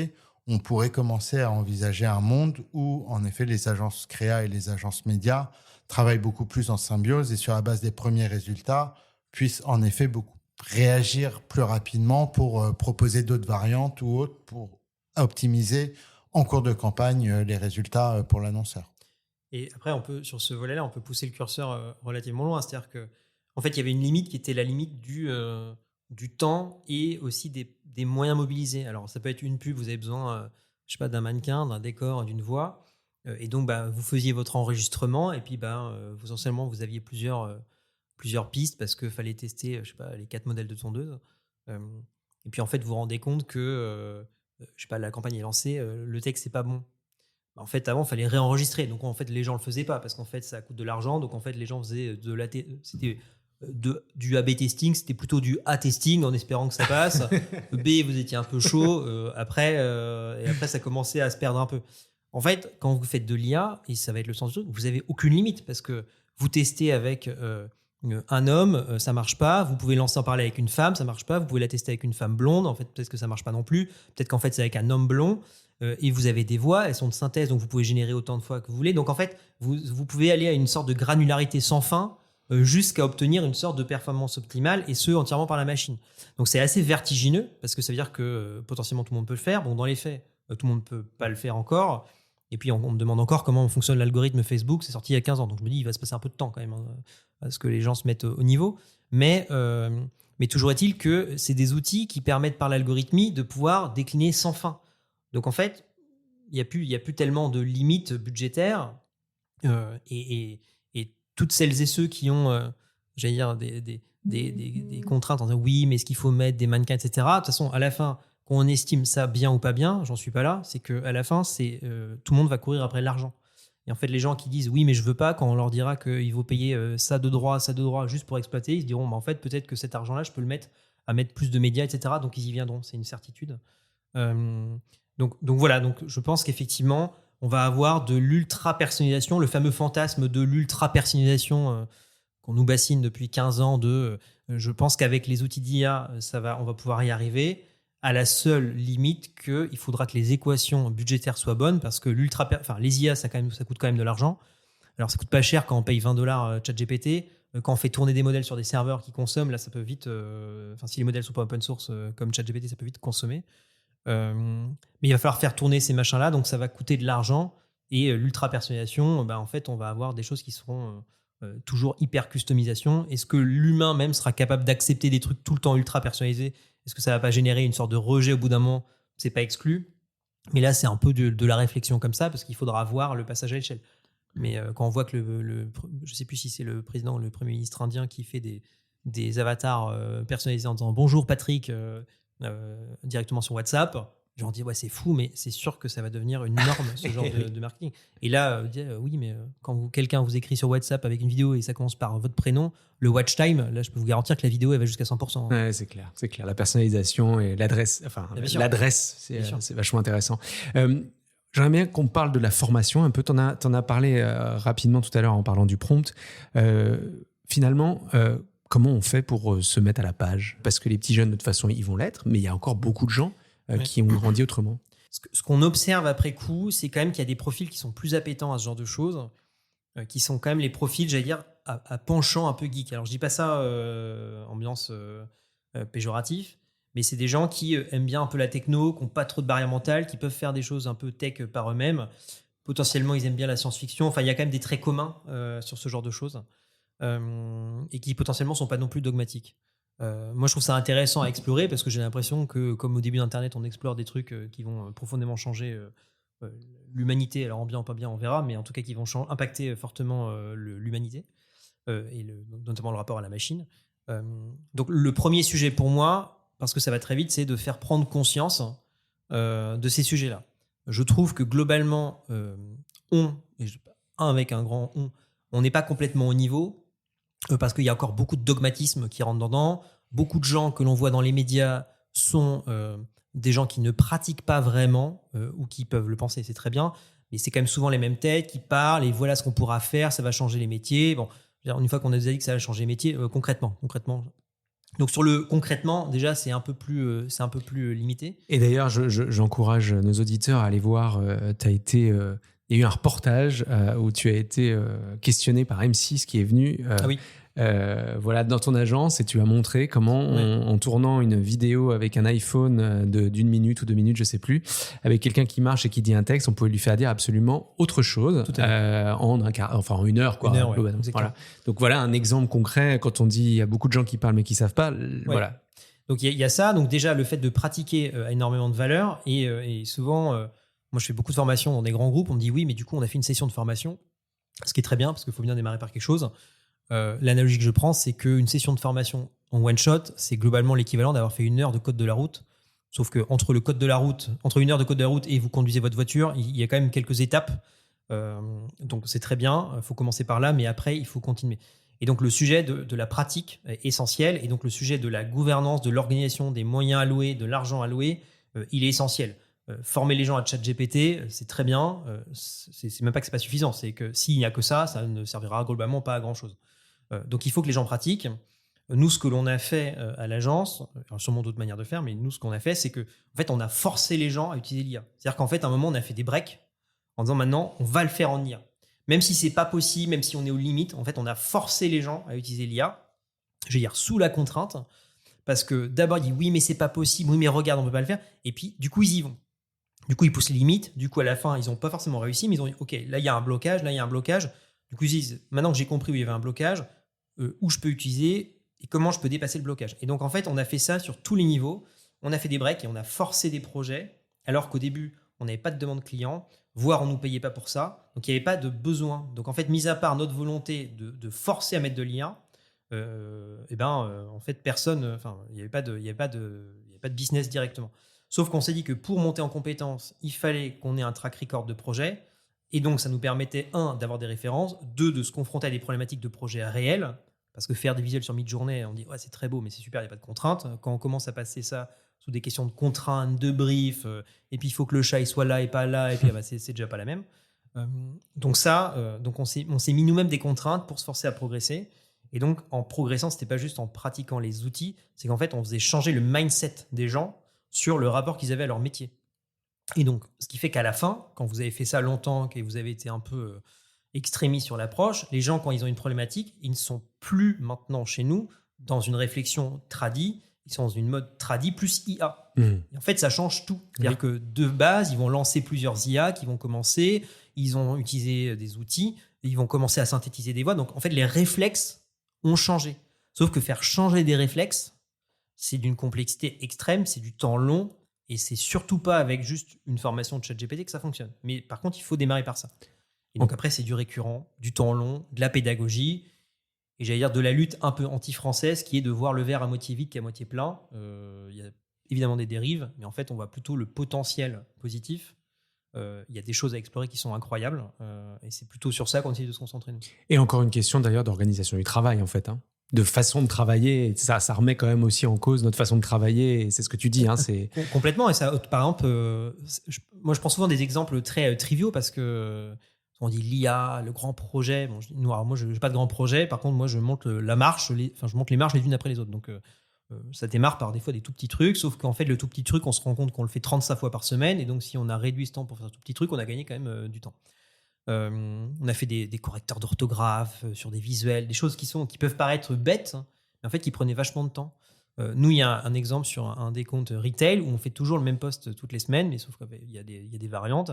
on pourrait commencer à envisager un monde où, en effet, les agences créa et les agences médias travaillent beaucoup plus en symbiose et sur la base des premiers résultats, puissent en effet beaucoup réagir plus rapidement pour proposer d'autres variantes ou autres pour optimiser en cours de campagne les résultats pour l'annonceur. Et après, sur ce volet-là, on peut pousser le curseur relativement loin. C'est-à-dire que en fait, il y avait une limite qui était la limite du temps et aussi des moyens mobilisés. Alors, ça peut être une pub, vous avez besoin, d'un mannequin, d'un décor, d'une voix. Et donc, vous faisiez votre enregistrement et puis, essentiellement, vous aviez plusieurs pistes parce qu'il fallait tester, les 4 modèles de tondeuse. Et puis, en fait, vous vous rendez compte que, la campagne est lancée, le texte n'est pas bon. En fait, avant, il fallait réenregistrer. Donc, en fait, les gens ne le faisaient pas parce qu'en fait, ça coûte de l'argent. Donc, en fait, les gens faisaient c'était du A/B testing, c'était plutôt du A testing en espérant que ça passe. B, vous étiez un peu chaud. Après, ça commençait à se perdre un peu. En fait, quand vous faites de l'IA, et ça va être le sens du truc, vous n'avez aucune limite parce que vous testez avec un homme, ça marche pas. Vous pouvez lancer en parler avec une femme, ça marche pas. Vous pouvez la tester avec une femme blonde. En fait, peut-être que ça marche pas non plus. Peut-être qu'en fait, c'est avec un homme blond. Et vous avez des voix, elles sont de synthèse, donc vous pouvez générer autant de fois que vous voulez. Donc en fait, vous pouvez aller à une sorte de granularité sans fin jusqu'à obtenir une sorte de performance optimale et ce, entièrement par la machine. Donc c'est assez vertigineux parce que ça veut dire que potentiellement tout le monde peut le faire. Bon, dans les faits, tout le monde ne peut pas le faire encore. Et puis on me demande encore comment fonctionne l'algorithme Facebook. C'est sorti il y a 15 ans. Donc je me dis, il va se passer un peu de temps quand même à ce que les gens se mettent au niveau. Mais toujours est-il que c'est des outils qui permettent par l'algorithmie de pouvoir décliner sans fin. Donc en fait, il n'y a plus tellement de limites budgétaires et toutes celles et ceux qui ont, des contraintes en disant oui, mais est-ce qu'il faut mettre des mannequins, etc. De toute façon, à la fin, qu'on estime ça bien ou pas bien, j'en suis pas là, c'est qu'à la fin, tout le monde va courir après l'argent. Et en fait, les gens qui disent oui, mais je veux pas, quand on leur dira qu'il faut payer ça de droit juste pour exploiter, ils se diront en fait, peut-être que cet argent-là, je peux le mettre à mettre plus de médias, etc. Donc ils y viendront, c'est une certitude. Donc voilà, donc je pense qu'effectivement, on va avoir de l'ultra-personnalisation, le fameux fantasme de l'ultra-personnalisation qu'on nous bassine depuis 15 ans. Je pense qu'avec les outils d'IA, on va pouvoir y arriver, à la seule limite qu'il faudra que les équations budgétaires soient bonnes, parce que les IA, ça coûte quand même de l'argent. Alors ça coûte pas cher quand on paye $20 ChatGPT. Quand on fait tourner des modèles sur des serveurs qui consomment, là ça peut vite, si les modèles sont pas open source comme ChatGPT, ça peut vite consommer. Mais il va falloir faire tourner ces machins-là, donc ça va coûter de l'argent. Et l'ultra-personnalisation, en fait, on va avoir des choses qui seront toujours hyper customisation. Est-ce que l'humain même sera capable d'accepter des trucs tout le temps ultra-personnalisés ? Est-ce que ça va pas générer une sorte de rejet au bout d'un moment ? C'est pas exclu. Mais là, c'est un peu de la réflexion comme ça, parce qu'il faudra voir le passage à l'échelle. Mais quand on voit que je ne sais plus si c'est le président ou le Premier ministre indien qui fait des avatars personnalisés en disant « Bonjour Patrick » directement sur WhatsApp, j'en dis « Ouais, c'est fou, mais c'est sûr que ça va devenir une norme, ce genre de marketing. » Et là, oui, mais quand quelqu'un vous écrit sur WhatsApp avec une vidéo et ça commence par votre prénom, le watch time, là, je peux vous garantir que la vidéo, elle va jusqu'à 100%. Ouais, c'est clair. La personnalisation et l'adresse, c'est vachement intéressant. J'aimerais bien qu'on parle de la formation un peu. T'en as parlé rapidement tout à l'heure en parlant du prompt. Finalement, comment on fait pour se mettre à la page? Parce que les petits jeunes, de toute façon, ils vont l'être, mais il y a encore beaucoup de gens qui ont grandi autrement. Ce qu'on observe après coup, c'est quand même qu'il y a des profils qui sont plus appétents à ce genre de choses, qui sont quand même les profils, j'allais dire, à penchant un peu geek. Alors, je dis pas ça ambiance péjoratif, mais c'est des gens qui aiment bien un peu la techno, qui n'ont pas trop de barrières mentales, qui peuvent faire des choses un peu tech par eux-mêmes. Potentiellement, ils aiment bien la science-fiction. Enfin, il y a quand même des traits communs sur ce genre de choses et qui potentiellement ne sont pas non plus dogmatiques. Moi, je trouve ça intéressant à explorer parce que j'ai l'impression que, comme au début d'Internet, on explore des trucs qui vont profondément changer l'humanité. Alors, en bien ou pas bien, on verra, mais en tout cas, qui vont impacter fortement l'humanité et notamment le rapport à la machine. Donc, le premier sujet pour moi, parce que ça va très vite, c'est de faire prendre conscience de ces sujets-là. Je trouve que globalement, avec un grand on n'est pas complètement au niveau parce qu'il y a encore beaucoup de dogmatisme qui rentre dedans. Beaucoup de gens que l'on voit dans les médias sont des gens qui ne pratiquent pas vraiment ou qui peuvent le penser, c'est très bien, mais c'est quand même souvent les mêmes têtes qui parlent et voilà ce qu'on pourra faire, ça va changer les métiers. Bon, une fois qu'on a déjà dit que ça va changer les métiers, concrètement. Donc sur le concrètement, déjà, c'est un peu plus limité. Et d'ailleurs, j'encourage nos auditeurs à aller voir. Il y a eu un reportage où tu as été questionné par M6 qui est venu dans ton agence et tu as montré comment en tournant une vidéo avec un iPhone d'une minute ou 2 minutes, je sais plus, avec quelqu'un qui marche et qui dit un texte, on pouvait lui faire dire absolument autre chose en 1 heure. Une heure, voilà. Donc voilà un exemple concret quand on dit il y a beaucoup de gens qui parlent mais qui savent pas. Voilà. Donc il y a ça. Donc déjà le fait de pratiquer a énormément de valeur et souvent moi je fais beaucoup de formations dans des grands groupes. On me dit oui, mais du coup on a fait une session de formation, ce qui est très bien parce qu'il faut bien démarrer par quelque chose. L'analogie que je prends, c'est qu'une session de formation en one shot, c'est globalement l'équivalent d'avoir fait 1 heure de code de la route. Sauf que entre 1 heure de code de la route et vous conduisez votre voiture, il y a quand même quelques étapes. Donc c'est très bien, il faut commencer par là, mais après il faut continuer. Et donc le sujet de la pratique est essentiel, et donc le sujet de la gouvernance, de l'organisation, des moyens alloués, de l'argent alloué, il est essentiel. Former les gens à ChatGPT, c'est très bien, c'est même pas que c'est pas suffisant, c'est que s'il n'y a que ça ne servira globalement pas à grand chose. Donc il faut que les gens pratiquent. Nous, ce que l'on a fait à l'agence, alors sûrement d'autres manières de faire, mais nous, ce qu'on a fait, c'est que en fait, on a forcé les gens à utiliser l'IA. C'est-à-dire qu'en fait, à un moment, on a fait des breaks en disant maintenant, on va le faire en IA. Même si c'est pas possible, même si on est aux limites, en fait, on a forcé les gens à utiliser l'IA, je veux dire, sous la contrainte, parce que d'abord, ils disent oui, mais c'est pas possible, oui, mais regarde, on peut pas le faire, et puis, du coup, ils y vont. Du coup, ils poussent les limites, du coup, à la fin, ils n'ont pas forcément réussi, mais ils ont dit, ok, là, il y a un blocage, du coup, ils disent, maintenant que j'ai compris où il y avait un blocage, où je peux utiliser et comment je peux dépasser le blocage. Et donc, en fait, on a fait ça sur tous les niveaux. On a fait des breaks et on a forcé des projets, alors qu'au début, on n'avait pas de demande client, voire on ne nous payait pas pour ça. Donc, il n'y avait pas de besoin. Donc, en fait, mis à part notre volonté de forcer à mettre de l'IA, en fait, personne, il n'y avait pas de business directement. Sauf qu'on s'est dit que pour monter en compétence, il fallait qu'on ait un track record de projet. Et donc, ça nous permettait, 1, d'avoir des références, 2, de se confronter à des problématiques de projets réels. Parce que faire des visuels sur Midjourney, on dit ouais, c'est très beau, mais c'est super, il n'y a pas de contraintes. Quand on commence à passer ça sous des questions de contraintes, de briefs, et puis il faut que le chat il soit là et pas là, et puis c'est déjà pas la même. Donc on s'est mis nous-mêmes des contraintes pour se forcer à progresser. Et donc, en progressant, ce n'était pas juste en pratiquant les outils, c'est qu'en fait, on faisait changer le mindset des gens sur le rapport qu'ils avaient à leur métier. Et donc, ce qui fait qu'à la fin, quand vous avez fait ça longtemps, que vous avez été un peu extrémistes sur l'approche, les gens, quand ils ont une problématique, ils ne sont plus maintenant chez nous dans une réflexion tradie, ils sont dans une mode tradie plus IA. Et en fait, ça change tout. C'est-à-dire que de base, ils vont lancer plusieurs IA qui vont commencer, ils ont utilisé des outils, ils vont commencer à synthétiser des voix. Donc, en fait, les réflexes ont changé. Sauf que faire changer des réflexes, c'est d'une complexité extrême, c'est du temps long. Et c'est surtout pas avec juste une formation de ChatGPT que ça fonctionne. Mais par contre, il faut démarrer par ça. Et donc après, c'est du récurrent, du temps long, de la pédagogie, et j'allais dire de la lutte un peu anti-française, qui est de voir le verre à moitié vide qu'à moitié plein. Il y a évidemment des dérives, mais en fait, on voit plutôt le potentiel positif. Il y a des choses à explorer qui sont incroyables, et c'est plutôt sur ça qu'on essaie de se concentrer, nous. Et encore une question d'ailleurs d'organisation du travail, en fait, hein. De façon de travailler. Ça remet quand même aussi en cause notre façon de travailler. Et c'est ce que tu dis. Hein, c'est... Complètement. Et ça, par exemple, moi, je prends souvent des exemples très triviaux parce que on dit l'IA, le grand projet. Bon, moi, je n'ai pas de grand projet. Par contre, moi, je monte la marche, je monte les marches les unes après les autres. Donc, ça démarre par des fois des tout petits trucs. Sauf qu'en fait, le tout petit truc, on se rend compte qu'on le fait 35 fois par semaine. Et donc, si on a réduit ce temps pour faire ce tout petit truc, on a gagné quand même du temps. On a fait des correcteurs d'orthographe sur des visuels, des choses qui peuvent paraître bêtes, hein, mais en fait qui prenaient vachement de temps. Nous, il y a un exemple sur un des comptes retail où on fait toujours le même post toutes les semaines, mais sauf qu'il y a des variantes.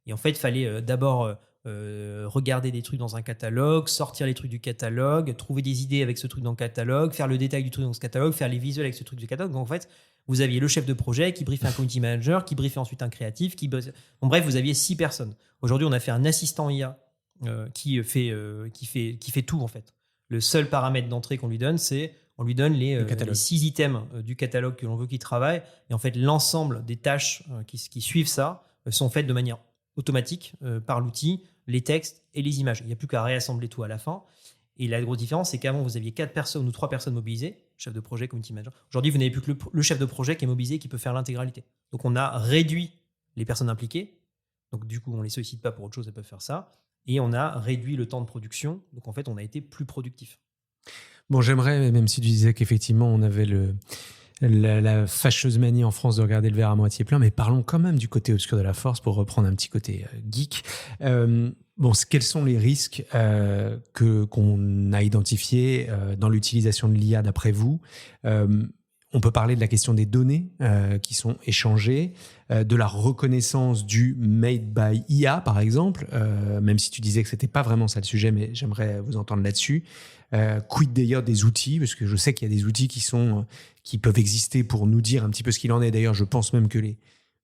Et en fait, il fallait d'abord regarder des trucs dans un catalogue, sortir les trucs du catalogue, trouver des idées avec ce truc dans le catalogue, faire le détail du truc dans ce catalogue, faire les visuels avec ce truc du catalogue. Donc en fait, vous aviez le chef de projet qui briefait un community manager, qui briefait ensuite un créatif, bon, bref, vous aviez 6 personnes. Aujourd'hui, on a fait un assistant IA qui fait tout en fait. Le seul paramètre d'entrée qu'on lui donne, c'est on lui donne les 6 items du catalogue que l'on veut qu'il travaille. Et en fait, l'ensemble des tâches qui suivent ça sont faites de manière automatique par l'outil, les textes et les images. Il n'y a plus qu'à réassembler tout à la fin. Et la grosse différence, c'est qu'avant, vous aviez 4 personnes ou 3 personnes mobilisées, chef de projet, community manager. Aujourd'hui, vous n'avez plus que le chef de projet qui est mobilisé, qui peut faire l'intégralité. Donc, on a réduit les personnes impliquées. Donc, du coup, on ne les sollicite pas pour autre chose, elles peuvent faire ça. Et on a réduit le temps de production. Donc, en fait, on a été plus productif. Bon, j'aimerais, même si tu disais qu'effectivement, on avait la fâcheuse manie en France de regarder le verre à moitié plein, mais parlons quand même du côté obscur de la force pour reprendre un petit côté geek. Quels sont les risques qu'on a identifiés dans l'utilisation de l'IA d'après vous ? On peut parler de la question des données qui sont échangées, de la reconnaissance du made by IA, par exemple, même si tu disais que c'était pas vraiment ça le sujet, mais j'aimerais vous entendre là-dessus. Quid d'ailleurs des outils, parce que je sais qu'il y a des outils qui peuvent exister pour nous dire un petit peu ce qu'il en est. D'ailleurs, je pense même que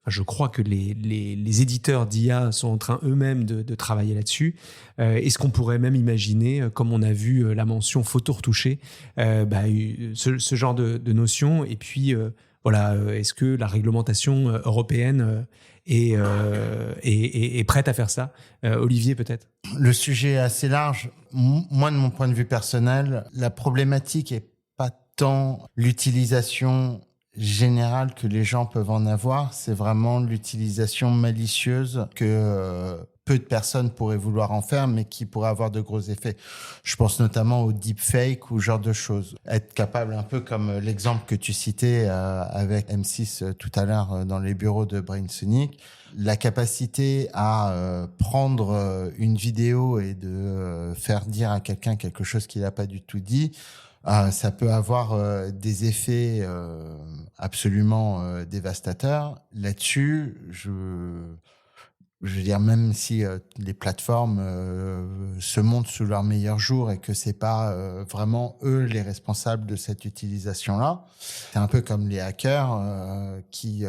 je crois que les éditeurs d'IA sont en train eux-mêmes de travailler là-dessus. Est-ce qu'on pourrait même imaginer, comme on a vu la mention photo retouchée, ce genre de notion? Et puis, est-ce que la réglementation européenne est prête à faire ça? Olivier, peut-être? Le sujet est assez large. Moi, de mon point de vue personnel, la problématique est pas tant l'utilisation générale que les gens peuvent en avoir, c'est vraiment l'utilisation malicieuse que peu de personnes pourraient vouloir en faire, mais qui pourrait avoir de gros effets. Je pense notamment au deepfake ou ce genre de choses. Être capable, un peu comme l'exemple que tu citais avec M6 tout à l'heure dans les bureaux de BrainSonic, la capacité à prendre une vidéo et de faire dire à quelqu'un quelque chose qu'il n'a pas du tout dit, ça peut avoir des effets absolument dévastateurs. Là-dessus, je veux dire, même si les plateformes se montrent sous leur meilleur jour et que c'est pas vraiment eux les responsables de cette utilisation-là, c'est un peu comme les hackers qui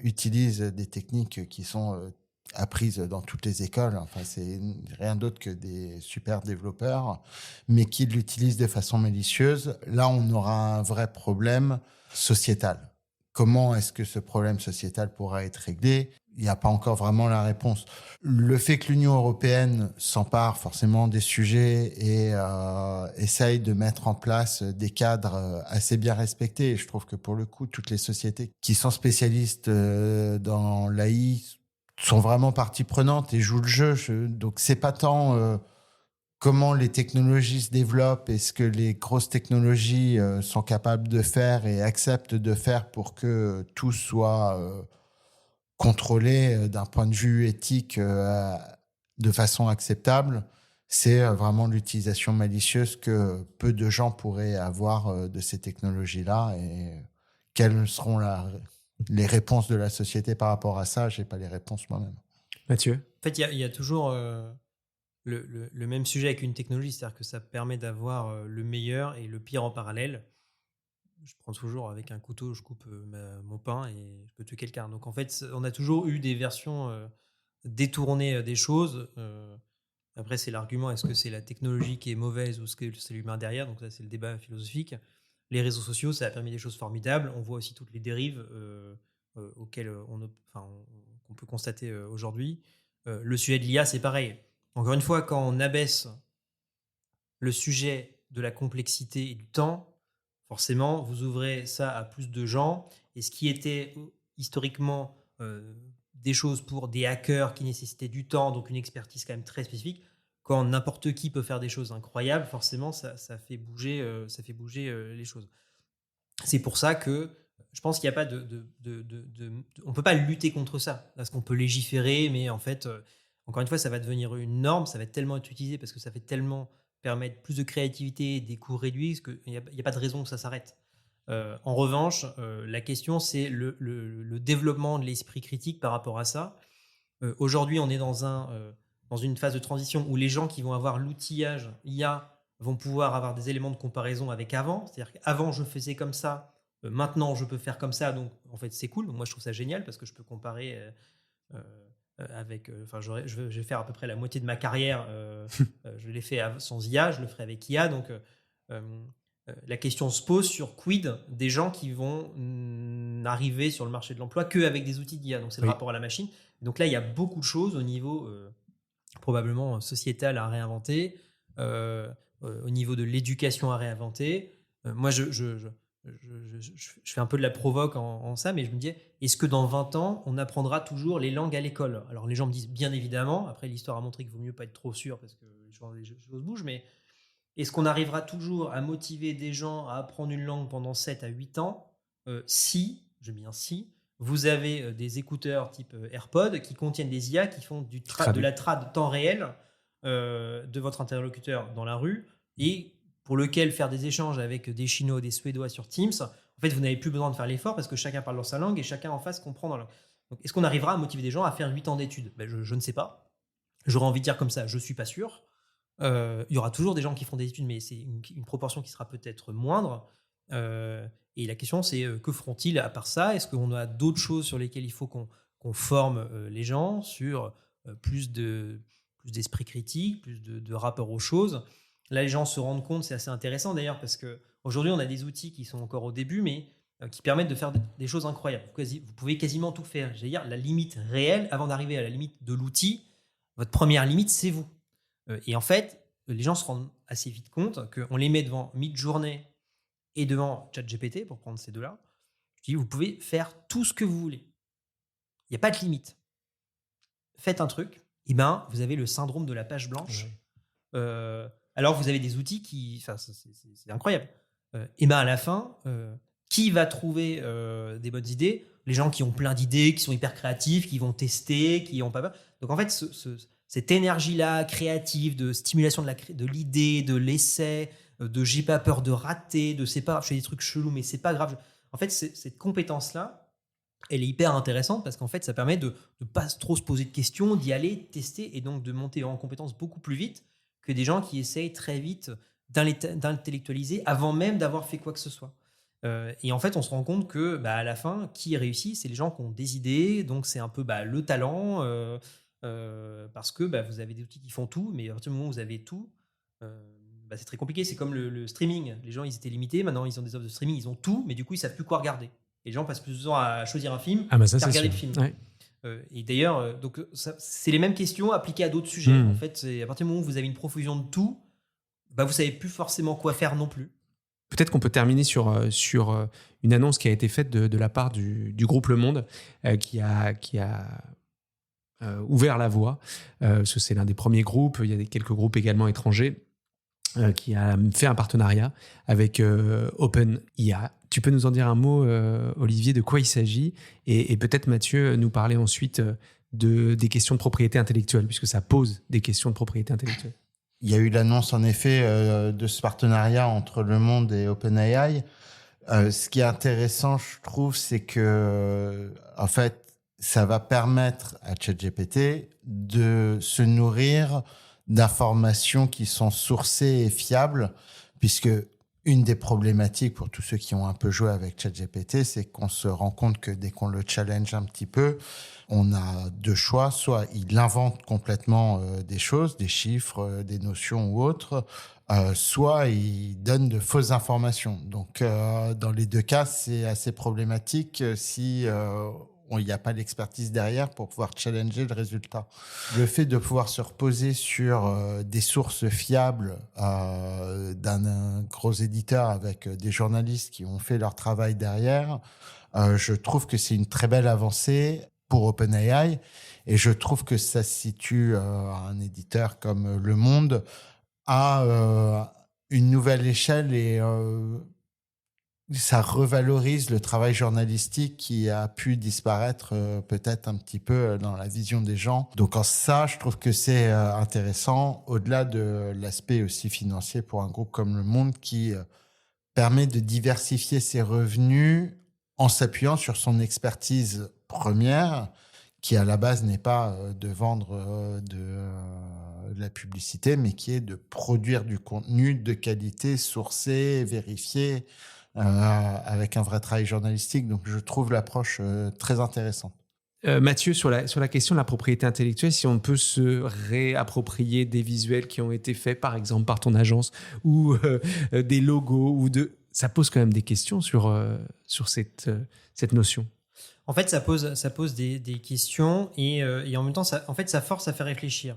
utilisent des techniques qui sont apprises dans toutes les écoles. Enfin, c'est rien d'autre que des super développeurs, mais qui l'utilisent de façon malicieuse. Là, on aura un vrai problème sociétal. Comment est-ce que ce problème sociétal pourra être réglé ? Il n'y a pas encore vraiment la réponse. Le fait que l'Union européenne s'empare forcément des sujets et essaye de mettre en place des cadres assez bien respectés, et je trouve que pour le coup, toutes les sociétés qui sont spécialistes dans l'AI sont vraiment partie prenante et jouent le jeu. Donc c'est pas tant comment les technologies se développent et ce que les grosses technologies sont capables de faire et acceptent de faire pour que tout soit contrôlé d'un point de vue éthique de façon acceptable. C'est vraiment l'utilisation malicieuse que peu de gens pourraient avoir de ces technologies-là, et quelles seront les réponses de la société par rapport à ça. J'ai pas les réponses moi-même. Mathieu? En fait, il y a toujours le même sujet avec une technologie, c'est-à-dire que ça permet d'avoir le meilleur et le pire en parallèle. Je prends toujours avec un couteau, je coupe mon pain et je peux peut tuer quelqu'un. Donc en fait, on a toujours eu des versions détournées des choses. Après, c'est l'argument, est-ce que c'est la technologie qui est mauvaise ou est-ce que c'est l'humain derrière? Donc ça, c'est le débat philosophique. Les réseaux sociaux, ça a permis des choses formidables. On voit aussi toutes les dérives auxquelles qu'on peut constater aujourd'hui. Le sujet de l'IA, c'est pareil. Encore une fois, quand on abaisse le sujet de la complexité et du temps, forcément, vous ouvrez ça à plus de gens. Et ce qui était historiquement des choses pour des hackers qui nécessitaient du temps, donc une expertise quand même très spécifique, quand n'importe qui peut faire des choses incroyables, forcément, ça fait bouger les choses. C'est pour ça que je pense qu'il n'y a pas on ne peut pas lutter contre ça, parce qu'on peut légiférer, mais en fait, encore une fois, ça va devenir une norme, ça va être tellement utilisé parce que ça fait tellement permettre plus de créativité et des coûts réduits qu'il n'y a pas de raison que ça s'arrête. En revanche, la question, c'est le développement de l'esprit critique par rapport à ça. Aujourd'hui, on est dans une phase de transition où les gens qui vont avoir l'outillage IA vont pouvoir avoir des éléments de comparaison avec avant. C'est-à-dire qu'avant, je faisais comme ça, maintenant, je peux faire comme ça. Donc, en fait, c'est cool. Moi, je trouve ça génial parce que je peux comparer avec... je vais faire à peu près la moitié de ma carrière. Je l'ai fait sans IA, je le ferai avec IA. Donc, la question se pose sur quid des gens qui vont arriver sur le marché de l'emploi qu'avec des outils d'IA. Donc, c'est le rapport à la machine. Donc là, il y a beaucoup de choses au niveau probablement sociétal à réinventer, au niveau de l'éducation à réinventer. Moi, je fais un peu de la provoque en ça, mais je me dis, est-ce que dans 20 ans, on apprendra toujours les langues à l'école? Alors, les gens me disent, bien évidemment. Après, l'histoire a montré qu'il vaut mieux pas être trop sûr parce que les choses bougent, mais est-ce qu'on arrivera toujours à motiver des gens à apprendre une langue pendant 7 à 8 ans si, j'aime bien si, vous avez des écouteurs type AirPod qui contiennent des IA qui font de la trad temps réel de votre interlocuteur dans la rue et pour lequel faire des échanges avec des Chinois, des Suédois sur Teams, en fait, vous n'avez plus besoin de faire l'effort parce que chacun parle dans sa langue et chacun en face comprend dans la langue. Donc, est-ce qu'on arrivera à motiver des gens à faire 8 ans d'études? Je ne sais pas. J'aurais envie de dire comme ça, je ne suis pas sûr. Il y aura toujours des gens qui font des études, mais c'est une proportion qui sera peut-être moindre. Et la question, c'est que feront-ils à part ça? Est-ce qu'on a d'autres choses sur lesquelles il faut qu'on forme les gens sur plus d'esprit critique, plus de rapport aux choses? Là, les gens se rendent compte, c'est assez intéressant d'ailleurs, parce qu'aujourd'hui, on a des outils qui sont encore au début, mais qui permettent de faire des choses incroyables. Vous pouvez quasiment tout faire. Je veux dire, la limite réelle, avant d'arriver à la limite de l'outil, votre première limite, c'est vous. Et en fait, les gens se rendent assez vite compte qu'on les met devant Midjourney et devant ChatGPT, pour prendre ces deux-là. Je dis, vous pouvez faire tout ce que vous voulez. Il n'y a pas de limite. Faites un truc, et vous avez le syndrome de la page blanche. Alors, vous avez des outils c'est incroyable. Et à la fin, qui va trouver des bonnes idées? Les gens qui ont plein d'idées, qui sont hyper créatifs, qui vont tester, qui n'ont pas peur. Donc, en fait, cette énergie-là, créative, de stimulation de l'idée, de l'essai, de j'ai pas peur de rater, de c'est pas, je fais des trucs chelous, mais c'est pas grave. En fait, cette compétence-là, elle est hyper intéressante parce qu'en fait, ça permet de ne pas trop se poser de questions, d'y aller, tester et donc de monter en compétence beaucoup plus vite que des gens qui essayent très vite d'intellectualiser avant même d'avoir fait quoi que ce soit. Et en fait, on se rend compte que à la fin, qui réussit, c'est les gens qui ont des idées, donc c'est un peu le talent. Parce que vous avez des outils qui font tout, mais à partir du moment où vous avez tout, c'est très compliqué. C'est comme le streaming. Les gens, ils étaient limités. Maintenant, ils ont des offres de streaming, ils ont tout, mais du coup, ils savent plus quoi regarder. Et les gens passent plus de temps à choisir un film qu'à regarder le film. Ouais. Et d'ailleurs, c'est les mêmes questions appliquées à d'autres sujets. En fait, à partir du moment où vous avez une profusion de tout, vous savez plus forcément quoi faire non plus. Peut-être qu'on peut terminer sur une annonce qui a été faite de la part du groupe Le Monde, qui a ouvert la voie. Parce que c'est l'un des premiers groupes. Il y a quelques groupes également étrangers qui a fait un partenariat avec OpenIA. Tu peux nous en dire un mot, Olivier, de quoi il s'agit et peut-être Mathieu nous parler ensuite des questions de propriété intellectuelle, puisque ça pose des questions de propriété intellectuelle. Il y a eu l'annonce en effet de ce partenariat entre Le Monde et OpenAI. Ce qui est intéressant, je trouve, c'est que en fait, ça va permettre à ChatGPT de se nourrir d'informations qui sont sourcées et fiables, puisque une des problématiques pour tous ceux qui ont un peu joué avec ChatGPT, c'est qu'on se rend compte que dès qu'on le challenge un petit peu, on a deux choix. Soit il invente complètement des choses, des chiffres, des notions ou autres, soit il donne de fausses informations. Donc, dans les deux cas, c'est assez problématique si il n'y a pas l'expertise derrière pour pouvoir challenger le résultat. Le fait de pouvoir se reposer sur des sources fiables d'un gros éditeur avec des journalistes qui ont fait leur travail derrière, je trouve que c'est une très belle avancée pour OpenAI, et je trouve que ça se situe un éditeur comme Le Monde à une nouvelle échelle, et ça revalorise le travail journalistique qui a pu disparaître peut-être un petit peu dans la vision des gens. Donc en ça, je trouve que c'est intéressant, au-delà de l'aspect aussi financier pour un groupe comme Le Monde qui permet de diversifier ses revenus en s'appuyant sur son expertise première, qui à la base n'est pas de vendre de la publicité, mais qui est de produire du contenu de qualité, sourcé, vérifié, avec un vrai travail journalistique. Donc je trouve l'approche très intéressante. Mathieu, sur la question de la propriété intellectuelle, si on peut se réapproprier des visuels qui ont été faits, par exemple, par ton agence, ou des logos, ça pose quand même des questions sur cette notion. En fait, ça pose des questions, et en même temps, ça force à faire réfléchir.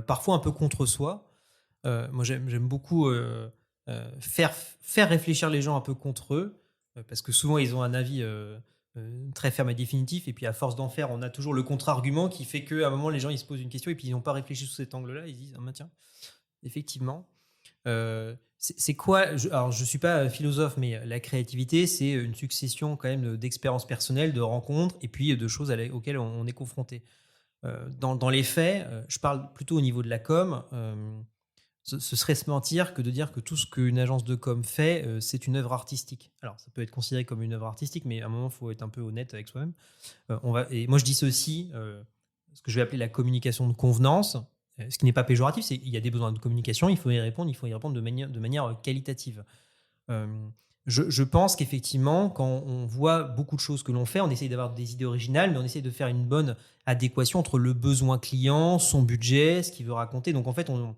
Parfois un peu contre soi. Moi, j'aime beaucoup faire réfléchir les gens un peu contre eux, parce que souvent, ils ont un avis très ferme et définitif, et puis à force d'en faire, on a toujours le contre-argument qui fait qu'à un moment, les gens ils se posent une question, et puis ils n'ont pas réfléchi sous cet angle-là, ils se disent « Ah, tiens, effectivement ». C'est quoi alors, je ne suis pas philosophe, mais la créativité, c'est une succession quand même d'expériences personnelles, de rencontres, et puis de choses auxquelles on est confronté. Dans les faits, je parle plutôt au niveau de la com. Ce serait se mentir que de dire que tout ce qu'une agence de com fait, c'est une œuvre artistique. Alors, ça peut être considéré comme une œuvre artistique, mais à un moment, il faut être un peu honnête avec soi-même. Et moi, je dissocie ce que je vais appeler la communication de convenance. Ce qui n'est pas péjoratif, c'est qu'il y a des besoins de communication, il faut y répondre de manière qualitative. Je pense qu'effectivement, quand on voit beaucoup de choses que l'on fait, on essaye d'avoir des idées originales, mais on essaye de faire une bonne adéquation entre le besoin client, son budget, ce qu'il veut raconter. Donc en fait, on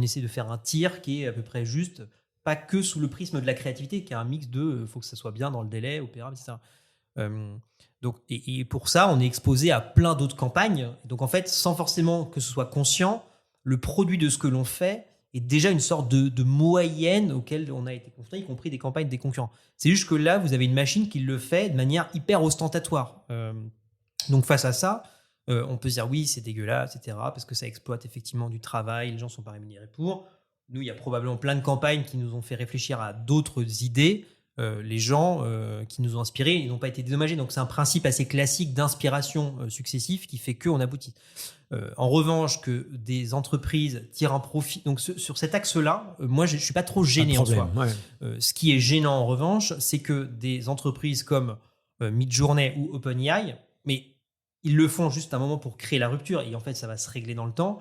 essaie de faire un tir qui est à peu près juste, pas que sous le prisme de la créativité, qui est un mix de faut que ça soit bien dans le délai, opérable, etc. Donc, et pour ça, on est exposé à plein d'autres campagnes. Donc en fait, sans forcément que ce soit conscient, le produit de ce que l'on fait est déjà une sorte de moyenne auquel on a été confronté, y compris des campagnes des concurrents. C'est juste que là, vous avez une machine qui le fait de manière hyper ostentatoire. Donc face à ça, on peut se dire oui, c'est dégueulasse, etc., parce que ça exploite effectivement du travail, les gens ne sont pas rémunérés pour. Nous, il y a probablement plein de campagnes qui nous ont fait réfléchir à d'autres idées. Les gens qui nous ont inspirés, ils n'ont pas été dédommagés. Donc c'est un principe assez classique d'inspiration successive qui fait qu'on aboutit. En revanche, que des entreprises tirent un profit. Donc sur cet axe-là, moi je ne suis pas trop gêné en soi. Ouais. Ce qui est gênant en revanche, c'est que des entreprises comme Midjourney ou OpenAI, mais ils le font juste un moment pour créer la rupture, et en fait ça va se régler dans le temps,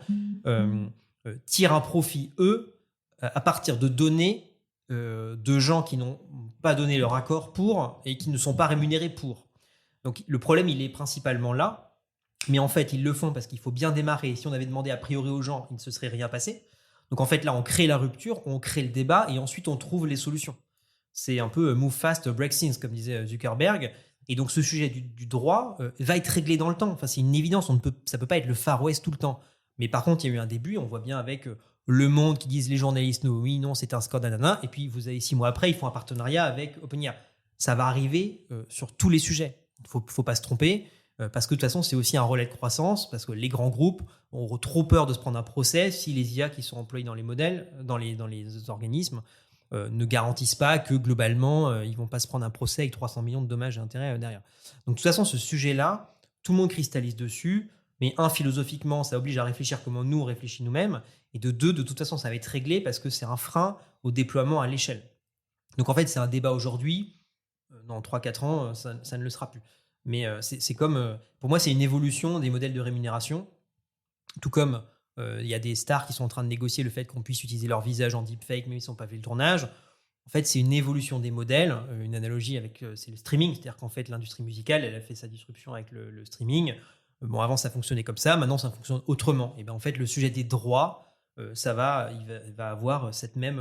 tirent un profit, eux, à partir de données de gens qui n'ont pas donné leur accord pour et qui ne sont pas rémunérés pour. Donc le problème, il est principalement là, mais en fait, ils le font parce qu'il faut bien démarrer. Et si on avait demandé a priori aux gens, il ne se serait rien passé. Donc en fait, là, on crée la rupture, on crée le débat, et ensuite on trouve les solutions. C'est un peu move fast, break things, comme disait Zuckerberg. Et donc ce sujet du droit va être réglé dans le temps. Enfin, c'est une évidence, ça peut pas être le Far West tout le temps. Mais par contre, il y a eu un début, on voit bien avec Le Monde qui disent les journalistes, oui, non, c'est un scandale, et puis vous avez 6 mois après, ils font un partenariat avec OpenAI. Ça va arriver sur tous les sujets. Il faut pas se tromper, parce que de toute façon, c'est aussi un relais de croissance, parce que les grands groupes ont trop peur de se prendre un procès si les IA qui sont employés dans les modèles, dans les organismes, ne garantissent pas que globalement, ils vont pas se prendre un procès avec 300 millions de dommages et intérêts derrière. Donc de toute façon, ce sujet-là, tout le monde cristallise dessus, mais philosophiquement, ça oblige à réfléchir comment nous, on réfléchit nous-mêmes, et de toute façon, ça va être réglé parce que c'est un frein au déploiement à l'échelle. Donc en fait, c'est un débat aujourd'hui. Dans 3-4 ans, ça ne le sera plus. Mais c'est comme, pour moi, c'est une évolution des modèles de rémunération, tout comme Il y a des stars qui sont en train de négocier le fait qu'on puisse utiliser leur visage en deepfake, même s'ils n'ont pas fait le tournage. En fait, c'est une évolution des modèles. Une analogie avec c'est le streaming, c'est-à-dire qu'en fait, l'industrie musicale, elle a fait sa disruption avec le streaming. Bon, avant, ça fonctionnait comme ça. Maintenant, ça fonctionne autrement. Et ben, en fait, le sujet des droits, il va avoir cette même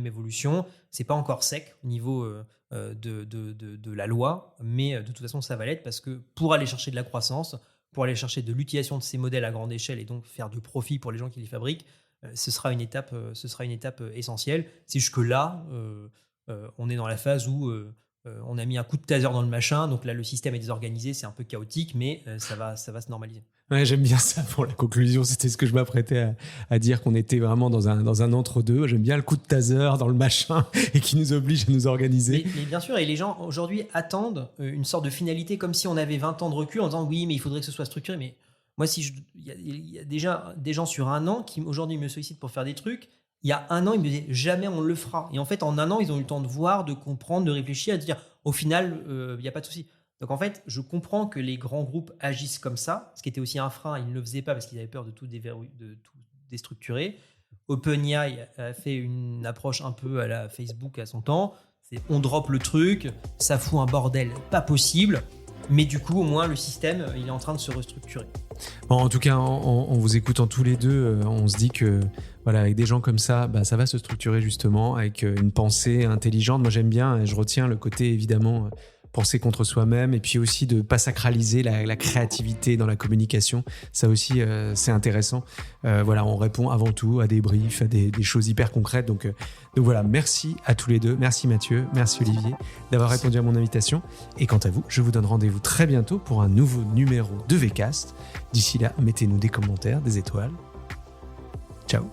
évolution. C'est pas encore sec au niveau de la loi, mais de toute façon, ça va l'être parce que pour aller chercher de la croissance, pour aller chercher de l'utilisation de ces modèles à grande échelle et donc faire du profit pour les gens qui les fabriquent, ce sera une étape essentielle. C'est juste que là, on est dans la phase où on a mis un coup de taser dans le machin, donc là le système est désorganisé, c'est un peu chaotique, mais ça va se normaliser. Ouais, j'aime bien ça pour la conclusion. C'était ce que je m'apprêtais à dire, qu'on était vraiment dans un entre-deux. J'aime bien le coup de taser dans le machin et qui nous oblige à nous organiser. Mais bien sûr, et les gens aujourd'hui attendent une sorte de finalité comme si on avait 20 ans de recul en disant oui, mais il faudrait que ce soit structuré. Mais moi, il y a déjà des gens sur un an qui aujourd'hui me sollicitent pour faire des trucs. Il y a un an, ils me disaient jamais on le fera. Et en fait, en un an, ils ont eu le temps de voir, de comprendre, de réfléchir, de dire au final, il n'y a pas de souci. Donc en fait, je comprends que les grands groupes agissent comme ça, ce qui était aussi un frein. Ils ne le faisaient pas parce qu'ils avaient peur de tout déstructurer. OpenAI a fait une approche un peu à la Facebook à son temps. C'est on drop le truc, ça fout un bordel pas possible. Mais du coup, au moins, le système, il est en train de se restructurer. Bon, en tout cas, en vous écoutant tous les deux, on se dit que voilà, avec des gens comme ça, ça va se structurer justement, avec une pensée intelligente. Moi, j'aime bien, et je retiens le côté, évidemment, penser contre soi-même, et puis aussi de ne pas sacraliser la créativité dans la communication. Ça aussi, c'est intéressant. Voilà, on répond avant tout à des briefs, à des choses hyper concrètes. Donc voilà, merci à tous les deux. Merci Mathieu, merci Olivier d'avoir répondu à mon invitation. Et quant à vous, je vous donne rendez-vous très bientôt pour un nouveau numéro de VCast. D'ici là, mettez-nous des commentaires, des étoiles. Ciao.